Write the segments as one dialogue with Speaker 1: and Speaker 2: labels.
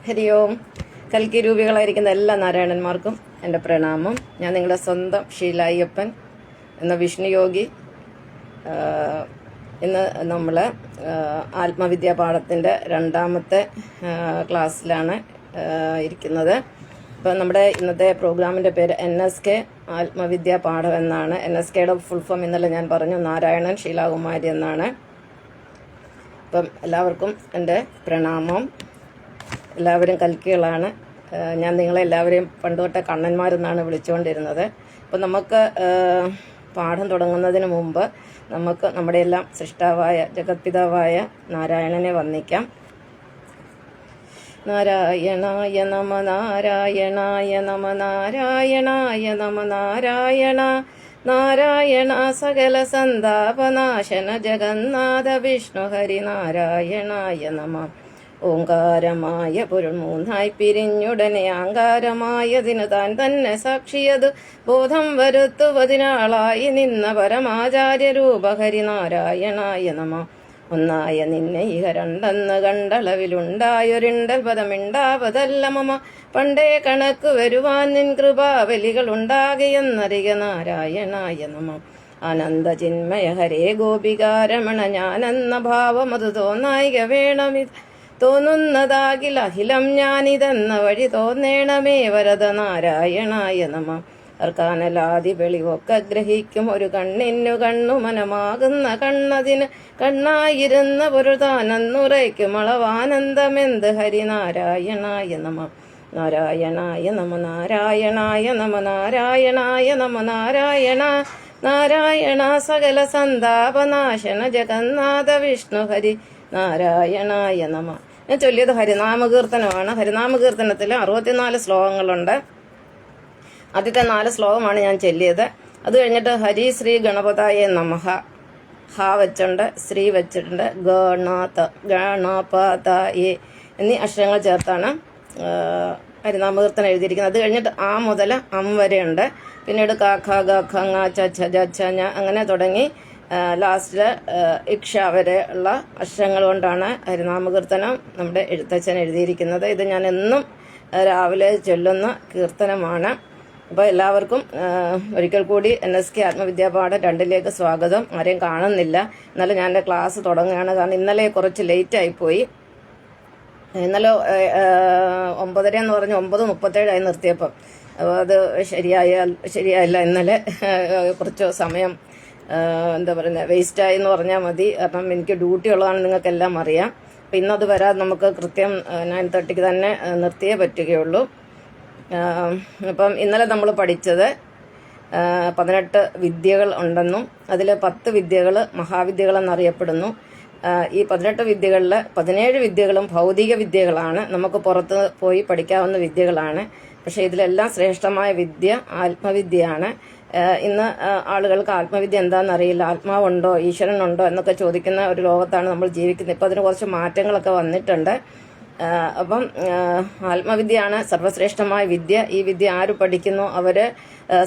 Speaker 1: ഹരി ഓം. കൽക്കി രൂപികളായിരിക്കുന്ന എല്ലാ നാരായണന്മാർക്കും എൻ്റെ പ്രണാമം. ഞാൻ നിങ്ങളുടെ സ്വന്തം ഷീല അയ്യപ്പൻ എന്ന വിഷ്ണു യോഗി. ഇന്ന് നമ്മൾ ആത്മവിദ്യാ പാഠത്തിൻ്റെ രണ്ടാമത്തെ ക്ലാസ്സിലാണ് ഇരിക്കുന്നത്. ഇപ്പം നമ്മുടെ ഇന്നത്തെ പ്രോഗ്രാമിൻ്റെ പേര് NSK ആത്മവിദ്യാ പാഠം എന്നാണ്. NSKയുടെ ഫുൾ ഫോം ഇന്നലെ ഞാൻ പറഞ്ഞു, നാരായണൻ ശീലാകുമാരി എന്നാണ്. അപ്പം എല്ലാവർക്കും എൻ്റെ പ്രണാമം. എല്ലാവരും കൽക്കികളാണ്. ഞാൻ നിങ്ങളെല്ലാവരെയും പണ്ടുതൊട്ടേ കണ്ണന്മാരെന്നാണ് വിളിച്ചുകൊണ്ടിരുന്നത്. അപ്പം നമുക്ക് പാഠം തുടങ്ങുന്നതിന് മുമ്പ് നമുക്ക് നമ്മുടെ എല്ലാം സൃഷ്ടാവായ ജഗത്പിതാവായ നാരായണനെ വന്ദിക്കാം. നാരായണായ നമ നാരായണായ നമ നാരായണായ നമ നാരായണ നാരായണ സകല സന്താപനാശന ജഗന്നാഥ വിഷ്ണു ഹരി നാരായണായ നമ. ഓങ്കാരമായ പൊരുൾ മൂന്നായി പിരിഞ്ഞുടനെ ആങ്കാരമായതിനു താൻ തന്നെ സാക്ഷിയത് ബോധം വരുത്തുവതിനാളായി നിന്ന പരമാചാര്യ രൂപ ഹരിനാരായണായ നമ. ഒന്നായ നിന്നെ ഇഹ രണ്ടെന്ന് കണ്ടളവിലുണ്ടായൊരിണ്ടൽ പദമിണ്ടാവതല്ല മമ. പണ്ടേ കണക്ക് വരുവാൻ നിൻ കൃപാവലികളുണ്ടാകെയെന്നറിയ നാരായണായ നമ. ആനന്ദ ചിന്മയ ഹരേ ഗോപികാരമണ ഞാനെന്ന ഭാവം അത് തോന്നായിക വേണമിത് തോന്നുന്നതാകിൽ അഖിലം ഞാനിതെന്ന വഴി തോന്നേണമേ വരദ നാരായണായ നമ. അർക്കാനലാതി വെളിവൊക്കെ ഗ്രഹിക്കും ഒരു കണ്ണിനു കണ്ണു മനമാകുന്ന കണ്ണതിന് കണ്ണായിരുന്ന പൊരുതാനെന്നുറയ്ക്കും അളവാനന്ദമെന്ത് ഹരിനാരായണായ നമ. നാരായണായ നമ നാരായണായ നമ നാരായണായ നമ നാരായണ നാരായണ സകല സന്താപനാശന ജഗന്നാഥ വിഷ്ണു ഹരി നാരായണായ നമ. ഞാൻ ചൊല്ലിയത് ഹരിനാമകീർത്തനമാണ്. ഹരിനാമകീർത്തനത്തിൽ 64 ശ്ലോകങ്ങളുണ്ട്. ആദ്യത്തെ 4 ശ്ലോകമാണ് ഞാൻ ചൊല്ലിയത്. അത് കഴിഞ്ഞിട്ട് ഹരി ശ്രീ ഗണപതായ നമഃ ഹ വെച്ചുണ്ട്, ശ്രീ വെച്ചിട്ടുണ്ട്, ഗണപതായേ എന്നീ അക്ഷരങ്ങൾ ചേർത്താണ് ഹരിനാമകീർത്തനം എഴുതിയിരിക്കുന്നത്. അത് കഴിഞ്ഞിട്ട് ആ മുതൽ വരെയുണ്ട്. പിന്നീട് ക ഖ ഗ ഖ ങ ച ഛ ജ ഛ ഞ അങ്ങനെ തുടങ്ങി ലാസ്റ്റില് ഇക്ഷ വരെ ഉള്ള അക്ഷരങ്ങൾ കൊണ്ടാണ് ഹരിനാമകീർത്തനം നമ്മുടെ എഴുത്തച്ഛൻ എഴുതിയിരിക്കുന്നത്. ഇത് ഞാൻ എന്നും രാവിലെ ചൊല്ലുന്ന കീർത്തനമാണ്. അപ്പോൾ എല്ലാവർക്കും ഒരിക്കൽ കൂടി NSK ആത്മവിദ്യാപാഠം 2 സ്വാഗതം. ആരെയും കാണുന്നില്ല, എന്നാലും ഞാൻ എൻ്റെ ക്ലാസ് തുടങ്ങുകയാണ്. കാരണം ഇന്നലെ കുറച്ച് ലേറ്റായിപ്പോയി. ഇന്നലെ 9:30 എന്ന് പറഞ്ഞ് 9:37 നിർത്തിയപ്പം അത് ശരിയായില്ല. ഇന്നലെ കുറച്ച് സമയം എന്താ പറയുന്നത് വേസ്റ്റായി എന്ന് പറഞ്ഞാൽ മതി. കാരണം എനിക്ക് ഡ്യൂട്ടി ഉള്ളതാണ്, നിങ്ങൾക്കെല്ലാം അറിയാം. അപ്പം ഇന്നത് വരാതെ നമുക്ക് കൃത്യം 9:30 തന്നെ നിർത്തിയേ പറ്റുകയുള്ളൂ. അപ്പം ഇന്നലെ നമ്മൾ പഠിച്ചത് 18 വിദ്യകൾ ഉണ്ടെന്നും അതിൽ 10 വിദ്യകൾ മഹാവിദ്യകളെന്നറിയപ്പെടുന്നു. ഈ 18 വിദ്യകളിൽ 17 വിദ്യകളും ഭൗതിക വിദ്യകളാണ്, നമുക്ക് പുറത്ത് പോയി പഠിക്കാവുന്ന വിദ്യകളാണ്. പക്ഷേ ഇതിലെല്ലാം ശ്രേഷ്ഠമായ വിദ്യ ആത്മവിദ്യയാണ്. ഇന്ന് ആളുകൾക്ക് ആത്മവിദ്യ എന്താണെന്നറിയില്ല. ആത്മാവുണ്ടോ ഈശ്വരനുണ്ടോ എന്നൊക്കെ ചോദിക്കുന്ന ഒരു ലോകത്താണ് നമ്മൾ ജീവിക്കുന്നത്. ഇപ്പം അതിന് കുറച്ച് മാറ്റങ്ങളൊക്കെ വന്നിട്ടുണ്ട്. അപ്പം ആത്മവിദ്യയാണ് സർവശ്രേഷ്ഠമായ വിദ്യ. ഈ വിദ്യ ആര് പഠിക്കുന്നു അവർ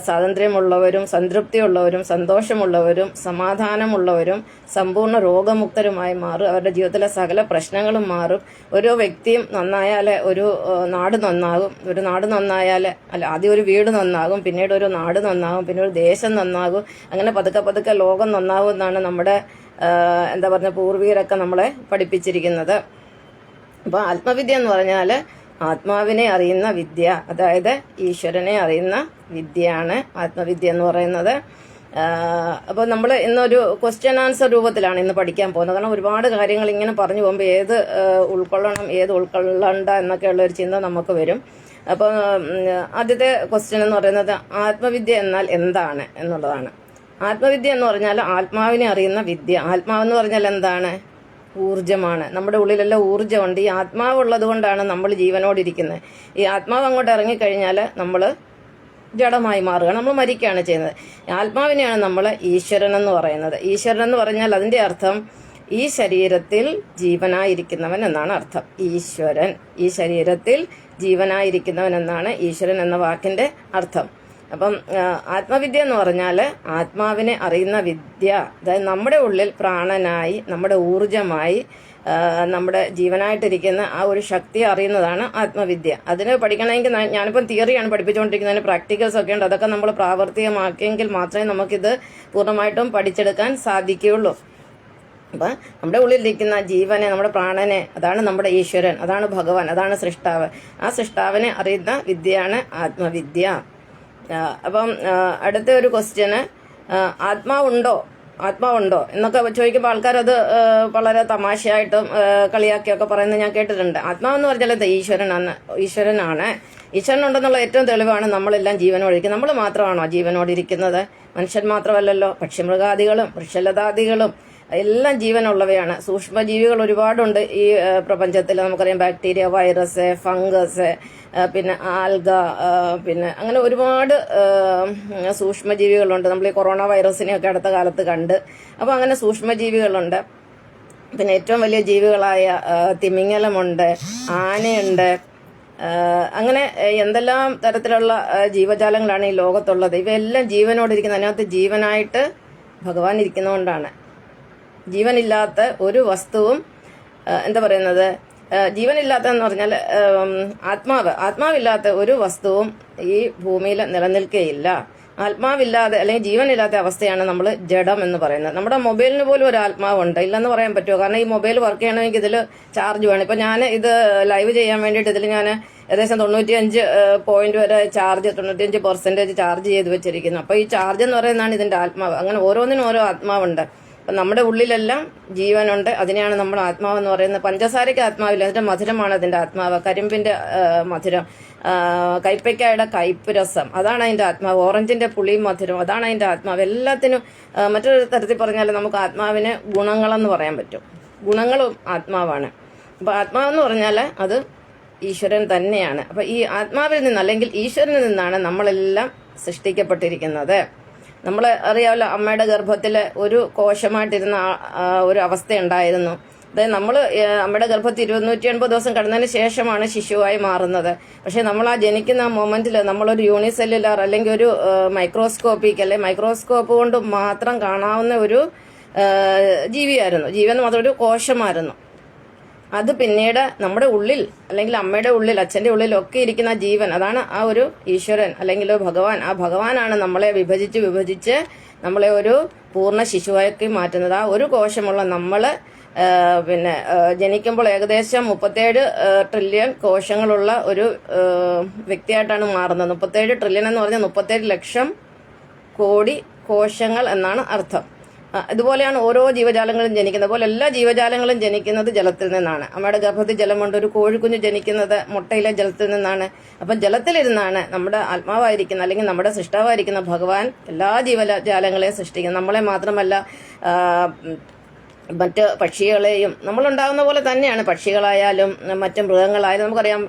Speaker 1: സ്വാതന്ത്ര്യമുള്ളവരും സംതൃപ്തിയുള്ളവരും സന്തോഷമുള്ളവരും സമാധാനമുള്ളവരും സമ്പൂർണ്ണ രോഗമുക്തരുമായി മാറും. അവരുടെ ജീവിതത്തിലെ സകല പ്രശ്നങ്ങളും മാറും. ഓരോ വ്യക്തിയും നന്നായാലേ ഒരു നാട് നന്നാകും. ഒരു നാട് നന്നായാൽ ആദ്യം ഒരു വീട് നന്നാകും, പിന്നീട് ഒരു നാട് നന്നാകും, പിന്നെ ഒരു ദേശം നന്നാകും. അങ്ങനെ പതുക്കെ ലോകം നന്നാകും എന്നാണ് നമ്മുടെ എന്താ പറയുക പൂർവികരൊക്കെ നമ്മളെ പഠിപ്പിച്ചിരിക്കുന്നത്. അപ്പോൾ ആത്മവിദ്യ എന്ന് പറഞ്ഞാൽ ആത്മാവിനെ അറിയുന്ന വിദ്യ, അതായത് ഈശ്വരനെ അറിയുന്ന വിദ്യയാണ് ആത്മവിദ്യ എന്ന് പറയുന്നത്. അപ്പോൾ നമ്മൾ ഇന്നൊരു ക്വസ്റ്റ്യൻ ആൻസർ രൂപത്തിലാണ് ഇന്ന് പഠിക്കാൻ പോകുന്നത്. കാരണം ഒരുപാട് കാര്യങ്ങൾ ഇങ്ങനെ പറഞ്ഞു പോകുമ്പോൾ ഏത് ഉൾക്കൊള്ളണം ഏത് ഉൾക്കൊള്ളണ്ട എന്നൊക്കെയുള്ള ഒരു ചിന്ത നമുക്ക് വരും. അപ്പോൾ ആദ്യത്തെ ക്വസ്റ്റ്യൻ എന്ന് പറയുന്നത് ആത്മവിദ്യ എന്നാൽ എന്താണ് എന്നുള്ളതാണ്. ആത്മവിദ്യ എന്ന് പറഞ്ഞാൽ ആത്മാവിനെ അറിയുന്ന വിദ്യ. ആത്മാവെന്ന് പറഞ്ഞാൽ എന്താണ്? ഊർജ്ജമാണ്. നമ്മുടെ ഉള്ളിലെല്ലാം ഊർജ്ജമുണ്ട്. ഈ ആത്മാവുള്ളത് കൊണ്ടാണ് നമ്മൾ ജീവനോടിരിക്കുന്നത്. ഈ ആത്മാവ് അങ്ങോട്ട് ഇറങ്ങിക്കഴിഞ്ഞാൽ നമ്മൾ ജഡമായി മാറുകയാണ്, നമ്മൾ മരിക്കുകയാണ് ചെയ്യുന്നത്. ആത്മാവിനെയാണ് നമ്മൾ ഈശ്വരൻ എന്ന് പറയുന്നത്. ഈശ്വരൻ എന്ന് പറഞ്ഞാൽ അതിൻ്റെ അർത്ഥം ഈ ശരീരത്തിൽ ജീവനായിരിക്കുന്നവൻ എന്നാണ് അർത്ഥം. ഈശ്വരൻ ഈ ശരീരത്തിൽ ജീവനായിരിക്കുന്നവൻ എന്നാണ് ഈശ്വരൻ എന്ന വാക്കിന്റെ അർത്ഥം. അപ്പം ആത്മവിദ്യ എന്ന് പറഞ്ഞാൽ ആത്മാവിനെ അറിയുന്ന വിദ്യ. അതായത് നമ്മുടെ ഉള്ളിൽ പ്രാണനായി നമ്മുടെ ഊർജമായി നമ്മുടെ ജീവനായിട്ടിരിക്കുന്ന ആ ഒരു ശക്തി അറിയുന്നതാണ് ആത്മവിദ്യ. അതിന് പഠിക്കണമെങ്കിൽ ഞാനിപ്പം തിയറിയാണ് പഠിപ്പിച്ചുകൊണ്ടിരിക്കുന്നതിന് പ്രാക്ടിക്കൽസ് ഒക്കെ ഉണ്ട്. അതൊക്കെ നമ്മൾ പ്രാവർത്തികമാക്കിയെങ്കിൽ മാത്രമേ നമുക്കിത് പൂർണ്ണമായിട്ടും പഠിച്ചെടുക്കാൻ സാധിക്കുകയുള്ളൂ. അപ്പം നമ്മുടെ ഉള്ളിലിരിക്കുന്ന ജീവനെ, നമ്മുടെ പ്രാണനെ, അതാണ് നമ്മുടെ ഈശ്വരൻ, അതാണ് ഭഗവാൻ, അതാണ് സൃഷ്ടാവ്. ആ സൃഷ്ടാവിനെ അറിയുന്ന വിദ്യയാണ് ആത്മവിദ്യ. അപ്പം അടുത്ത ഒരു ക്വസ്റ്റ്യന്, ആത്മാവുണ്ടോ എന്നൊക്കെ ചോദിക്കുമ്പോൾ ആൾക്കാരത് വളരെ തമാശയായിട്ടും കളിയാക്കിയൊക്കെ പറയുന്നത് ഞാൻ കേട്ടിട്ടുണ്ട്. ആത്മാവെന്ന് പറഞ്ഞാൽ എന്താ? ഈശ്വരനാണ്. ഈശ്വരനുണ്ടെന്നുള്ള ഏറ്റവും തെളിവാണ് നമ്മളെല്ലാം ജീവനോടിരിക്കുന്നത്. നമ്മൾ മാത്രമാണോ ജീവനോടിരിക്കുന്നത്? മനുഷ്യൻ മാത്രമല്ലല്ലോ, പക്ഷിമൃഗാദികളും വൃക്ഷലതാദികളും എല്ലാം ജീവനുള്ളവയാണ്. സൂക്ഷ്മജീവികൾ ഒരുപാടുണ്ട് ഈ പ്രപഞ്ചത്തിൽ. നമുക്കറിയാം ബാക്ടീരിയ, വൈറസ്, ഫംഗസ്, പിന്നെ ആൽഗ, പിന്നെ അങ്ങനെ ഒരുപാട് സൂക്ഷ്മജീവികളുണ്ട്. നമ്മൾ ഈ കൊറോണ വൈറസിനെയൊക്കെ അടുത്ത കാലത്ത് കണ്ട്. അപ്പോൾ അങ്ങനെ സൂക്ഷ്മജീവികളുണ്ട്. പിന്നെ ഏറ്റവും വലിയ ജീവികളായ തിമിംഗലമുണ്ട്, ആനയുണ്ട്. അങ്ങനെ എന്തെല്ലാം തരത്തിലുള്ള ജീവജാലങ്ങളാണ് ഈ ലോകത്തുള്ളത്. ഇവയെല്ലാം ജീവനോടിരിക്കുന്നത്. അതിനകത്ത് ജീവനായിട്ട് ഭഗവാൻ ഇരിക്കുന്നതുകൊണ്ടാണ്. ജീവനില്ലാത്ത ഒരു വസ്തുവും എന്താ പറയുന്നത്, ജീവനില്ലാത്തതെന്ന് പറഞ്ഞാൽ ആത്മാവില്ലാത്ത ഒരു വസ്തുവും ഈ ഭൂമിയിൽ നിലനിൽക്കുകയില്ല. ആത്മാവില്ലാതെ അല്ലെങ്കിൽ ജീവനില്ലാത്ത അവസ്ഥയാണ് നമ്മൾ ജഡം എന്ന് പറയുന്നത്. നമ്മുടെ മൊബൈലിന് പോലും ഒരു ആത്മാവുണ്ട്, ഇല്ലെന്ന് പറയാൻ പറ്റുമോ? കാരണം ഈ മൊബൈൽ വർക്ക് ചെയ്യണമെങ്കിൽ ഇതിൽ ചാർജ് വേണം. ഇപ്പം ഞാൻ ഇത് ലൈവ് ചെയ്യാൻ വേണ്ടിയിട്ട് ഇതിൽ ഞാൻ ഏകദേശം 95% വരെ ചാർജ്, 95% ചാർജ് ചെയ്ത് വെച്ചിരിക്കുന്നു. അപ്പോൾ ഈ ചാർജ് എന്ന് പറയുന്നതാണ് ഇതിൻ്റെ ആത്മാവ്. അങ്ങനെ ഓരോന്നിനും ഓരോ ആത്മാവുണ്ട്. അപ്പം നമ്മുടെ ഉള്ളിലെല്ലാം ജീവനുണ്ട്. അതിനെയാണ് നമ്മൾ ആത്മാവെന്ന് പറയുന്നത്. പഞ്ചസാരയ്ക്ക് ആത്മാവില്ല, അതിൻ്റെ മധുരമാണ് അതിൻ്റെ ആത്മാവ്. കരിമ്പിൻ്റെ മധുരം, കൈപ്പയ്ക്കായുടെ കയ്പ് രസം, അതാണ് അതിൻ്റെ ആത്മാവ്. ഓറഞ്ചിൻ്റെ പുളിയും മധുരം, അതാണ് അതിൻ്റെ ആത്മാവ്. എല്ലാത്തിനും മറ്റൊരു തരത്തിൽ പറഞ്ഞാൽ നമുക്ക് ആത്മാവിന് ഗുണങ്ങളെന്ന് പറയാൻ പറ്റും. ഗുണങ്ങളും ആത്മാവാണ്. അപ്പോൾ ആത്മാവെന്ന് പറഞ്ഞാൽ അത് ഈശ്വരൻ തന്നെയാണ്. അപ്പം ഈ ആത്മാവിൽ നിന്ന് അല്ലെങ്കിൽ ഈശ്വരനിൽ നിന്നാണ് നമ്മളെല്ലാം സൃഷ്ടിക്കപ്പെട്ടിരിക്കുന്നത്. നമ്മൾ അറിയാമല്ലോ, അമ്മയുടെ ഗർഭത്തിൽ ഒരു കോശമായിട്ടിരുന്ന ഒരു അവസ്ഥയുണ്ടായിരുന്നു. അതായത് നമ്മൾ അമ്മയുടെ ഗർഭത്തിൽ 280 ദിവസം കടന്നതിന് ശേഷമാണ് ശിശുവായി മാറുന്നത്. പക്ഷെ നമ്മൾ ആ ജനിക്കുന്ന മൊമെന്റിൽ നമ്മളൊരു യൂണിസെല്ലുലാർ അല്ലെങ്കിൽ ഒരു മൈക്രോസ്കോപ്പ് കൊണ്ട് മാത്രം കാണാവുന്ന ഒരു ജീവിയായിരുന്നു. ജീവൻ മാത്രം ഒരു കോശമായിരുന്നു. അത് പിന്നീട് നമ്മുടെ ഉള്ളിൽ അല്ലെങ്കിൽ അമ്മയുടെ ഉള്ളിൽ, അച്ഛൻ്റെ ഉള്ളിലൊക്കെ ഇരിക്കുന്ന ജീവൻ, അതാണ് ആ ഒരു ഈശ്വരൻ അല്ലെങ്കിൽ ഭഗവാൻ. ആ ഭഗവാനാണ് നമ്മളെ വിഭജിച്ച് നമ്മളെ ഒരു പൂർണ്ണ ശിശുവാക്കി മാറ്റുന്നത്. ആ ഒരു കോശമുള്ള നമ്മൾ പിന്നെ ജനിക്കുമ്പോൾ ഏകദേശം 37 ട്രില്യൺ കോശങ്ങളുള്ള ഒരു വ്യക്തിയായിട്ടാണ് മാറുന്നത്. 37 ട്രില്യൺ എന്ന് പറഞ്ഞാൽ 37 ലക്ഷം കോടി കോശങ്ങൾ എന്നാണ് അർത്ഥം. ഇതുപോലെയാണ് ഓരോ ജീവജാലങ്ങളും ജനിക്കുന്നത്. അതുപോലെ എല്ലാ ജീവജാലങ്ങളും ജനിക്കുന്നത് ജലത്തിൽ നിന്നാണ്. അമ്മയുടെ ഗർഭത്തിൽ ജലമുണ്ട്. ഒരു കോഴിക്കുഞ്ഞ് ജനിക്കുന്നത് മുട്ടയിലെ ജലത്തിൽ നിന്നാണ്. അപ്പം ജലത്തിലിരുന്നാണ് നമ്മുടെ ആത്മാവായിരിക്കുന്ന അല്ലെങ്കിൽ നമ്മുടെ സൃഷ്ടാവായിരിക്കുന്ന ഭഗവാൻ എല്ലാ ജീവജാലങ്ങളെയും സൃഷ്ടിക്കുന്നത്. നമ്മളെ മാത്രമല്ല, മറ്റ് പക്ഷികളെയും നമ്മളുണ്ടാകുന്ന പോലെ തന്നെയാണ്. പക്ഷികളായാലും മറ്റ് മൃഗങ്ങളായാലും നമുക്കറിയാം,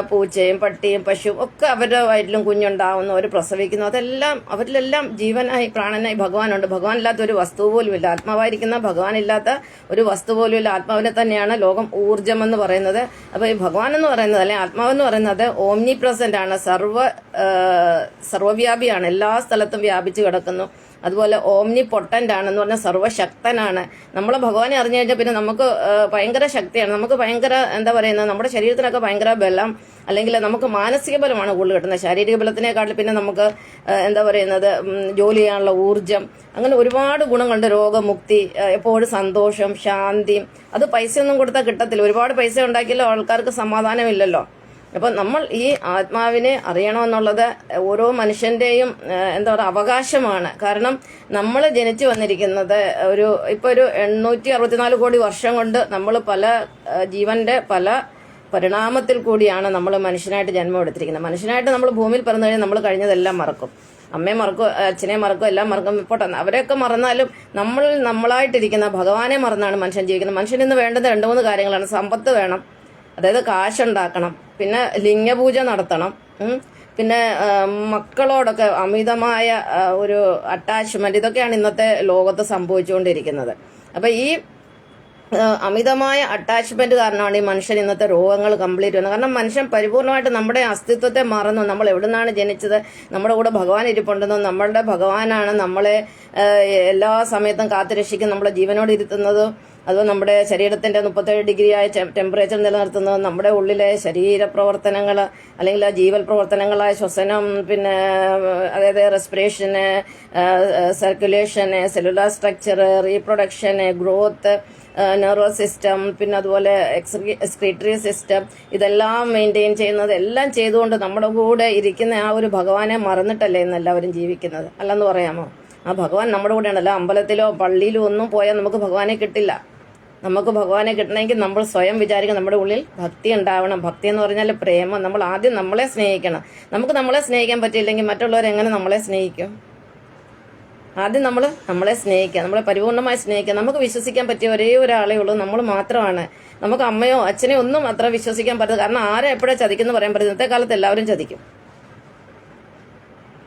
Speaker 1: പൂച്ചയും പട്ടിയും പശുവും ഒക്കെ അവരുടെ വയറ്റിലും കുഞ്ഞുണ്ടാവുന്നു, അവർ പ്രസവിക്കുന്നു. അവരിലെല്ലാം ജീവനായി പ്രാണനായി ഭഗവാനുണ്ട്. ഭഗവാനില്ലാത്ത ഒരു വസ്തു പോലും ഇല്ല. ആത്മാവായിരിക്കുന്ന ഭഗവാനില്ലാത്ത ഒരു വസ്തു പോലും ഇല്ല. ആത്മാവിനെ തന്നെയാണ് ലോകം ഊർജം എന്ന് പറയുന്നത്. അപ്പോൾ ഈ ഭഗവാൻ എന്ന് പറയുന്നത് അല്ലെങ്കിൽ ആത്മാവെന്ന് പറയുന്നത് ഓംനി പ്രസന്റ് ആണ്, സർവ്വവ്യാപിയാണ്, എല്ലാ സ്ഥലത്തും വ്യാപിച്ചു കിടക്കുന്നു. അതുപോലെ ഓംനി പൊട്ടന്റ് ആണെന്ന് പറഞ്ഞാൽ സർവ്വശക്തനാണ്. നമ്മൾ ഭഗവാനെ അറിഞ്ഞു കഴിഞ്ഞാൽ പിന്നെ നമുക്ക് ഭയങ്കര ശക്തിയാണ്. നമുക്ക് ഭയങ്കര എന്താ പറയുന്നത്, നമ്മുടെ ശരീരത്തിനൊക്കെ ഭയങ്കര ബലം, അല്ലെങ്കിൽ നമുക്ക് മാനസിക ബലമാണ് കൂടുതൽ കിട്ടുന്നത്. ശാരീരിക ബലത്തിനേക്കാട്ടിൽ പിന്നെ നമുക്ക് എന്താ പറയുന്നത്, ജോലി ചെയ്യാനുള്ള ഊർജം, അങ്ങനെ ഒരുപാട് ഗുണങ്ങളുണ്ട്. രോഗമുക്തി, എപ്പോഴും സന്തോഷം, ശാന്തി. അത് പൈസയൊന്നും കൊടുത്താൽ കിട്ടത്തില്ല. ഒരുപാട് പൈസ ഉണ്ടാക്കിയാലും ആൾക്കാർക്ക് സമാധാനമില്ലല്ലോ. അപ്പം നമ്മൾ ഈ ആത്മാവിനെ അറിയണമെന്നുള്ളത് ഓരോ മനുഷ്യന്റെയും എന്താ പറയുക അവകാശമാണ്. കാരണം നമ്മൾ ജനിച്ചു വന്നിരിക്കുന്നത് ഒരു 864 കോടി വർഷം കൊണ്ട് നമ്മൾ പല ജീവന്റെ പല പരിണാമത്തിൽ കൂടിയാണ് നമ്മൾ മനുഷ്യനായിട്ട് ജന്മം എടുത്തിരിക്കുന്നത്. മനുഷ്യനായിട്ട് നമ്മൾ ഭൂമിയിൽ പിറന്നു കഴിഞ്ഞാൽ നമ്മൾ കഴിഞ്ഞതെല്ലാം മറക്കും. അമ്മയെ മറക്കും, അച്ഛനെ മറക്കും, എല്ലാം മറക്കും. പോട്ടെ, അവരെയൊക്കെ മറന്നാലും നമ്മളായിട്ടിരിക്കുന്ന ഭഗവാനെ മറന്നാണ് മനുഷ്യൻ ജീവിക്കുന്നത്. മനുഷ്യന് ഇന്ന് വേണ്ടത് 2-3 കാര്യങ്ങളാണ്. സമ്പത്ത് വേണം, അതായത് കാശുണ്ടാക്കണം, പിന്നെ ലിംഗപൂജ നടത്തണം, പിന്നെ മക്കളോടൊക്കെ അമിതമായ ഒരു അറ്റാച്ച്മെന്റ്, ഇതൊക്കെയാണ് ഇന്നത്തെ ലോകത്ത് സംഭവിച്ചുകൊണ്ടിരിക്കുന്നത്. അപ്പം ഈ അമിതമായ അറ്റാച്ച്മെന്റ് കാരണമാണ് ഈ മനുഷ്യൻ ഇന്നത്തെ രോഗങ്ങൾ കംപ്ലീറ്റ് വന്നത്. കാരണം മനുഷ്യൻ പരിപൂർണമായിട്ട് നമ്മുടെ അസ്തിത്വത്തെ മറന്നു. നമ്മൾ എവിടെ നിന്നാണ് ജനിച്ചത്, നമ്മുടെ കൂടെ ഭഗവാൻ ഇരിപ്പുണ്ടെന്നും നമ്മളുടെ ഭഗവാനാണ് നമ്മളെ എല്ലാ സമയത്തും കാത്തുരക്ഷിക്കും, നമ്മളെ ജീവനോട് ഇരുത്തുന്നതും അതുപോലെ നമ്മുടെ ശരീരത്തിൻ്റെ 37 ഡിഗ്രിയായ ടെമ്പറേച്ചർ നിലനിർത്തുന്നത് നമ്മുടെ ഉള്ളിലെ ശരീര പ്രവർത്തനങ്ങൾ അല്ലെങ്കിൽ ജീവൽ പ്രവർത്തനങ്ങളായ ശ്വസനം, പിന്നെ അതായത് respiration, circulation, cellular structure, reproduction, growth, nervous system, പിന്നെ അതുപോലെ എക്സ്ക്രീറ്ററി സിസ്റ്റം, ഇതെല്ലാം മെയിൻറ്റെയിൻ ചെയ്യുന്നത്, എല്ലാം ചെയ്തുകൊണ്ട് നമ്മുടെ കൂടെ ഇരിക്കുന്ന ആ ഒരു ഭഗവാനെ മറന്നിട്ടല്ലേ ഇന്ന് എല്ലാവരും ജീവിക്കുന്നത്, അല്ലെന്ന് പറയാമോ? ആ ഭഗവാൻ നമ്മുടെ കൂടെയാണല്ലോ. അമ്പലത്തിലോ പള്ളിയിലോ ഒന്നും പോയാൽ നമുക്ക് ഭഗവാനെ കിട്ടില്ല. നമുക്ക് ഭഗവാനെ കിട്ടണമെങ്കിൽ നമ്മൾ സ്വയം വിചാരിക്കണം, നമ്മുടെ ഉള്ളിൽ ഭക്തി ഉണ്ടാവണം. ഭക്തി എന്ന് പറഞ്ഞാൽ പ്രേമം. നമ്മൾ ആദ്യം നമ്മളെ സ്നേഹിക്കണം. നമുക്ക് നമ്മളെ സ്നേഹിക്കാൻ പറ്റിയില്ലെങ്കിൽ മറ്റുള്ളവരെങ്ങനെ നമ്മളെ സ്നേഹിക്കും? ആദ്യം നമ്മളെ സ്നേഹിക്കുക, നമ്മളെ പരിപൂർണമായി സ്നേഹിക്കുക. നമുക്ക് വിശ്വസിക്കാൻ പറ്റിയ ഒരേ ഒരാളേ ഉള്ളൂ, നമ്മൾ മാത്രമാണ്. നമുക്ക് അമ്മയോ അച്ഛനെയോ ഒന്നും അത്ര വിശ്വസിക്കാൻ പറ്റില്ല. കാരണം ആരെ എപ്പോഴാണ് ചതിക്കുന്നു പറയാൻ പറ്റില്ല. ഇന്നത്തെ കാലത്ത് എല്ലാവരും ചതിക്കും.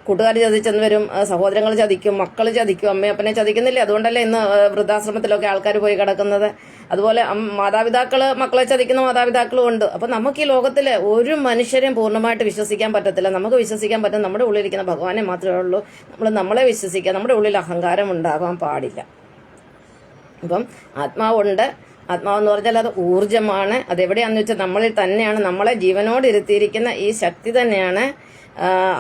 Speaker 1: കൂട്ടുകാർ ചതിച്ചെന്ന് വരും, സഹോദരങ്ങൾ ചതിക്കും, മക്കൾ ചതിക്കും, അമ്മയപ്പനെ ചതിക്കുന്നില്ലേ? അതുകൊണ്ടല്ലേ ഇന്ന് വൃദ്ധാശ്രമത്തിലൊക്കെ ആൾക്കാർ പോയി കിടക്കുന്നത്. അതുപോലെ മാതാപിതാക്കൾ മക്കളെ ചതിക്കുന്ന മാതാപിതാക്കളും ഉണ്ട്. അപ്പൊ നമുക്ക് ഈ ലോകത്തില് ഒരു മനുഷ്യരെയും പൂർണ്ണമായിട്ട് വിശ്വസിക്കാൻ പറ്റത്തില്ല. നമുക്ക് വിശ്വസിക്കാൻ പറ്റും നമ്മുടെ ഉള്ളിലിരിക്കുന്ന ഭഗവാനെ മാത്രമേ ഉള്ളൂ. നമ്മളെ വിശ്വസിക്കുക. നമ്മുടെ ഉള്ളിൽ അഹങ്കാരം ഉണ്ടാകാൻ പാടില്ല. അപ്പം ആത്മാവുണ്ട്. ആത്മാവെന്ന് പറഞ്ഞാൽ അത് ഊർജമാണ്. അതെവിടെയാണെന്ന് വെച്ചാൽ നമ്മളിൽ തന്നെയാണ്. നമ്മളെ ജീവനോട് ഇരുത്തിയിരിക്കുന്ന ഈ ശക്തി തന്നെയാണ്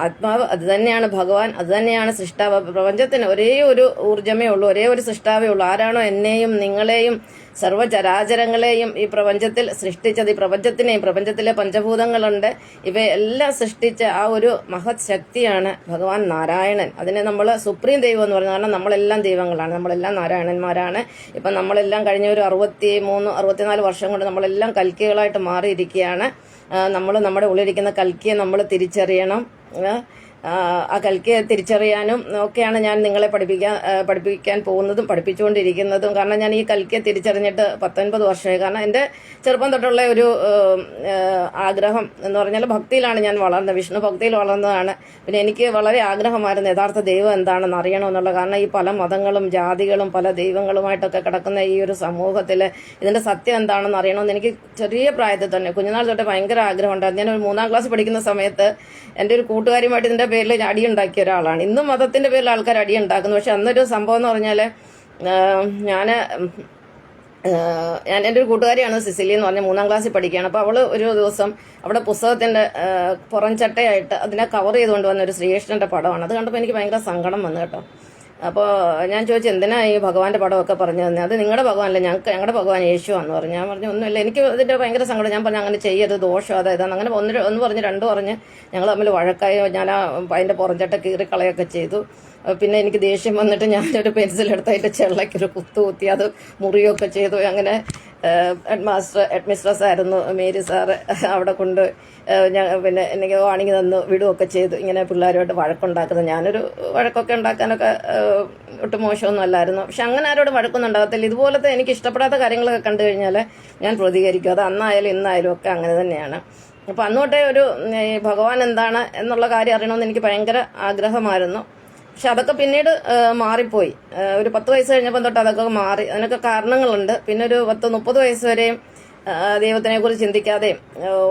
Speaker 1: ആത്മാവ്. അത് തന്നെയാണ് ഭഗവാൻ, അത് തന്നെയാണ് സൃഷ്ടാവ്. പ്രപഞ്ചത്തിന് ഒരേ ഒരു ഊർജമേ ഉള്ളൂ, ഒരേ ഒരു സൃഷ്ടാവേ ഉള്ളൂ. ആരാണോ എന്നെയും നിങ്ങളെയും സർവ്വചരാചരങ്ങളെയും ഈ പ്രപഞ്ചത്തിൽ സൃഷ്ടിച്ചത്, ഈ പ്രപഞ്ചത്തിനെയും, പ്രപഞ്ചത്തിലെ പഞ്ചഭൂതങ്ങളുണ്ട്, ഇവയെല്ലാം സൃഷ്ടിച്ച ആ ഒരു മഹത് ശക്തിയാണ് ഭഗവാൻ നാരായണൻ. അതിനെ നമ്മൾ സുപ്രീം ദൈവം എന്ന് പറയുന്നത്. കാരണം നമ്മളെല്ലാം ദൈവങ്ങളാണ്, നമ്മളെല്ലാം നാരായണന്മാരാണ്. ഇപ്പം നമ്മളെല്ലാം കഴിഞ്ഞ ഒരു 64 വർഷം കൊണ്ട് നമ്മളെല്ലാം കൽക്കികളായിട്ട് മാറിയിരിക്കുകയാണ്. നമ്മൾ നമ്മുടെ ഉള്ളിലിരിക്കുന്ന കൽക്കിയെ നമ്മൾ തിരിച്ചറിയണം. ആ കൽക്കിയെ തിരിച്ചറിയാനും ഒക്കെയാണ് ഞാൻ നിങ്ങളെ പഠിപ്പിക്കാൻ പോകുന്നതും പഠിപ്പിച്ചുകൊണ്ടിരിക്കുന്നതും. കാരണം ഞാൻ ഈ കൽക്കിയെ തിരിച്ചറിഞ്ഞിട്ട് 19 വർഷമായി. കാരണം എൻ്റെ ചെറുപ്പം തൊട്ടുള്ള ഒരു ആഗ്രഹം എന്ന് പറഞ്ഞാൽ ഭക്തിയിലാണ് ഞാൻ വളർന്നത്, വിഷ്ണു ഭക്തിയിൽ വളർന്നതാണ്. പിന്നെ എനിക്ക് വളരെ ആഗ്രഹമായിരുന്നു യഥാർത്ഥ ദൈവം എന്താണെന്ന് അറിയണമെന്നുള്ള. കാരണം ഈ പല മതങ്ങളും ജാതികളും പല ദൈവങ്ങളുമായിട്ടൊക്കെ കിടക്കുന്ന ഈ ഒരു സമൂഹത്തിൽ ഇതിൻ്റെ സത്യം എന്താണെന്ന് അറിയണമെന്ന് എനിക്ക് ചെറിയ പ്രായത്തിൽ തന്നെ, കുഞ്ഞുനാൾ തൊട്ട് ഭയങ്കര ആഗ്രഹം ഉണ്ടായിരുന്നു. ഞാൻ ഒരു 3ാം ക്ലാസ് പഠിക്കുന്ന സമയത്ത് എൻ്റെ ഒരു കൂട്ടുകാരുമായിട്ട് ഇതിൻ്റെ പേരിൽ അടിയുണ്ടാക്കിയ ഒരാളാണ്. ഇന്നും മതത്തിന്റെ പേരിൽ ആൾക്കാർ അടിയുണ്ടാക്കുന്നു. പക്ഷെ അന്നൊരു സംഭവം എന്ന് പറഞ്ഞാൽ ഞാൻ എൻ്റെ ഒരു കൂട്ടുകാരിയാണ് സിസിലി എന്ന് പറഞ്ഞ 3ാം ക്ലാസ്സിൽ പഠിക്കുകയാണ്. അപ്പോൾ അവള് ഒരു ദിവസം അവിടെ പുസ്തകത്തിന്റെ പുറം ചട്ടയായിട്ട് അതിനെ കവർ ചെയ്തുകൊണ്ട് വന്ന ഒരു ശ്രീകൃഷ്ണന്റെ പടമാണ്. അത് കണ്ടപ്പോൾ എനിക്ക് ഭയങ്കര സങ്കടം വന്നു കേട്ടോ. അപ്പോൾ ഞാൻ ചോദിച്ചു, എന്തിനാ ഈ ഭഗവാന്റെ പടമൊക്കെ പറഞ്ഞു തന്നെ? അത് നിങ്ങളുടെ ഭഗവാനല്ലേ, ഞങ്ങളുടെ ഭഗവാൻ യേശുവാന്ന് പറഞ്ഞു. ഞാൻ പറഞ്ഞു ഒന്നുമില്ല, എനിക്ക് ഇതിന്റെ ഭയങ്കര സങ്കടം. ഞാൻ പറഞ്ഞു അങ്ങനെ ചെയ്യരുത്, ദോഷം അതായതാണ്. അങ്ങനെ ഒന്ന് പറഞ്ഞ് 2 പറഞ്ഞ് ഞങ്ങൾ തമ്മിൽ വഴക്കായി. ഞാൻ അതിന്റെ പുറഞ്ചട്ട കീറിക്കളയൊക്കെ ചെയ്തു. പിന്നെ എനിക്ക് ദേഷ്യം വന്നിട്ട് ഞാനൊരു പെൻസിലെടുത്ത് അതിന്റെ ചെള്ളയ്ക്കൊരു കുത്തി അത് മുറിയൊക്കെ ചെയ്തു. അങ്ങനെ ഹെഡ് മിസ്ട്രസ് ആയിരുന്നു മേരി സാറ്, അവിടെ കൊണ്ട് പിന്നെ എനിക്ക് വാണിങ്ങി തന്നു വിടുകയൊക്കെ ചെയ്തു. ഇങ്ങനെ പിള്ളേരുമായിട്ട് വഴക്കുണ്ടാക്കുന്നത്. ഞാനൊരു വഴക്കൊക്കെ ഉണ്ടാക്കാനൊക്കെ ഒട്ടും മോശമൊന്നും അല്ലായിരുന്നു. പക്ഷെ അങ്ങനെ ആരോടും വഴക്കൊന്നും ഉണ്ടാകത്തില്ല. ഇതുപോലത്തെ എനിക്ക് ഇഷ്ടപ്പെടാത്ത കാര്യങ്ങളൊക്കെ കണ്ടു കഴിഞ്ഞാൽ ഞാൻ പ്രതികരിക്കും. അത് അന്നായാലും ഇന്നായാലും ഒക്കെ അങ്ങനെ തന്നെയാണ്. അപ്പം അന്നോട്ടേ ഒരു ഭഗവാൻ എന്താണ് എന്നുള്ള കാര്യം അറിയണമെന്ന് എനിക്ക് ഭയങ്കര ആഗ്രഹമായിരുന്നു. പക്ഷെ അതൊക്കെ പിന്നീട് മാറിപ്പോയി. ഒരു 10 വയസ്സ് കഴിഞ്ഞപ്പോൾ തൊട്ട് അതൊക്കെ മാറി. അതിനൊക്കെ കാരണങ്ങളുണ്ട്. പിന്നെ ഒരു 30 വയസ്സ് വരെയും ദൈവത്തിനെ കുറിച്ച് ചിന്തിക്കാതെയും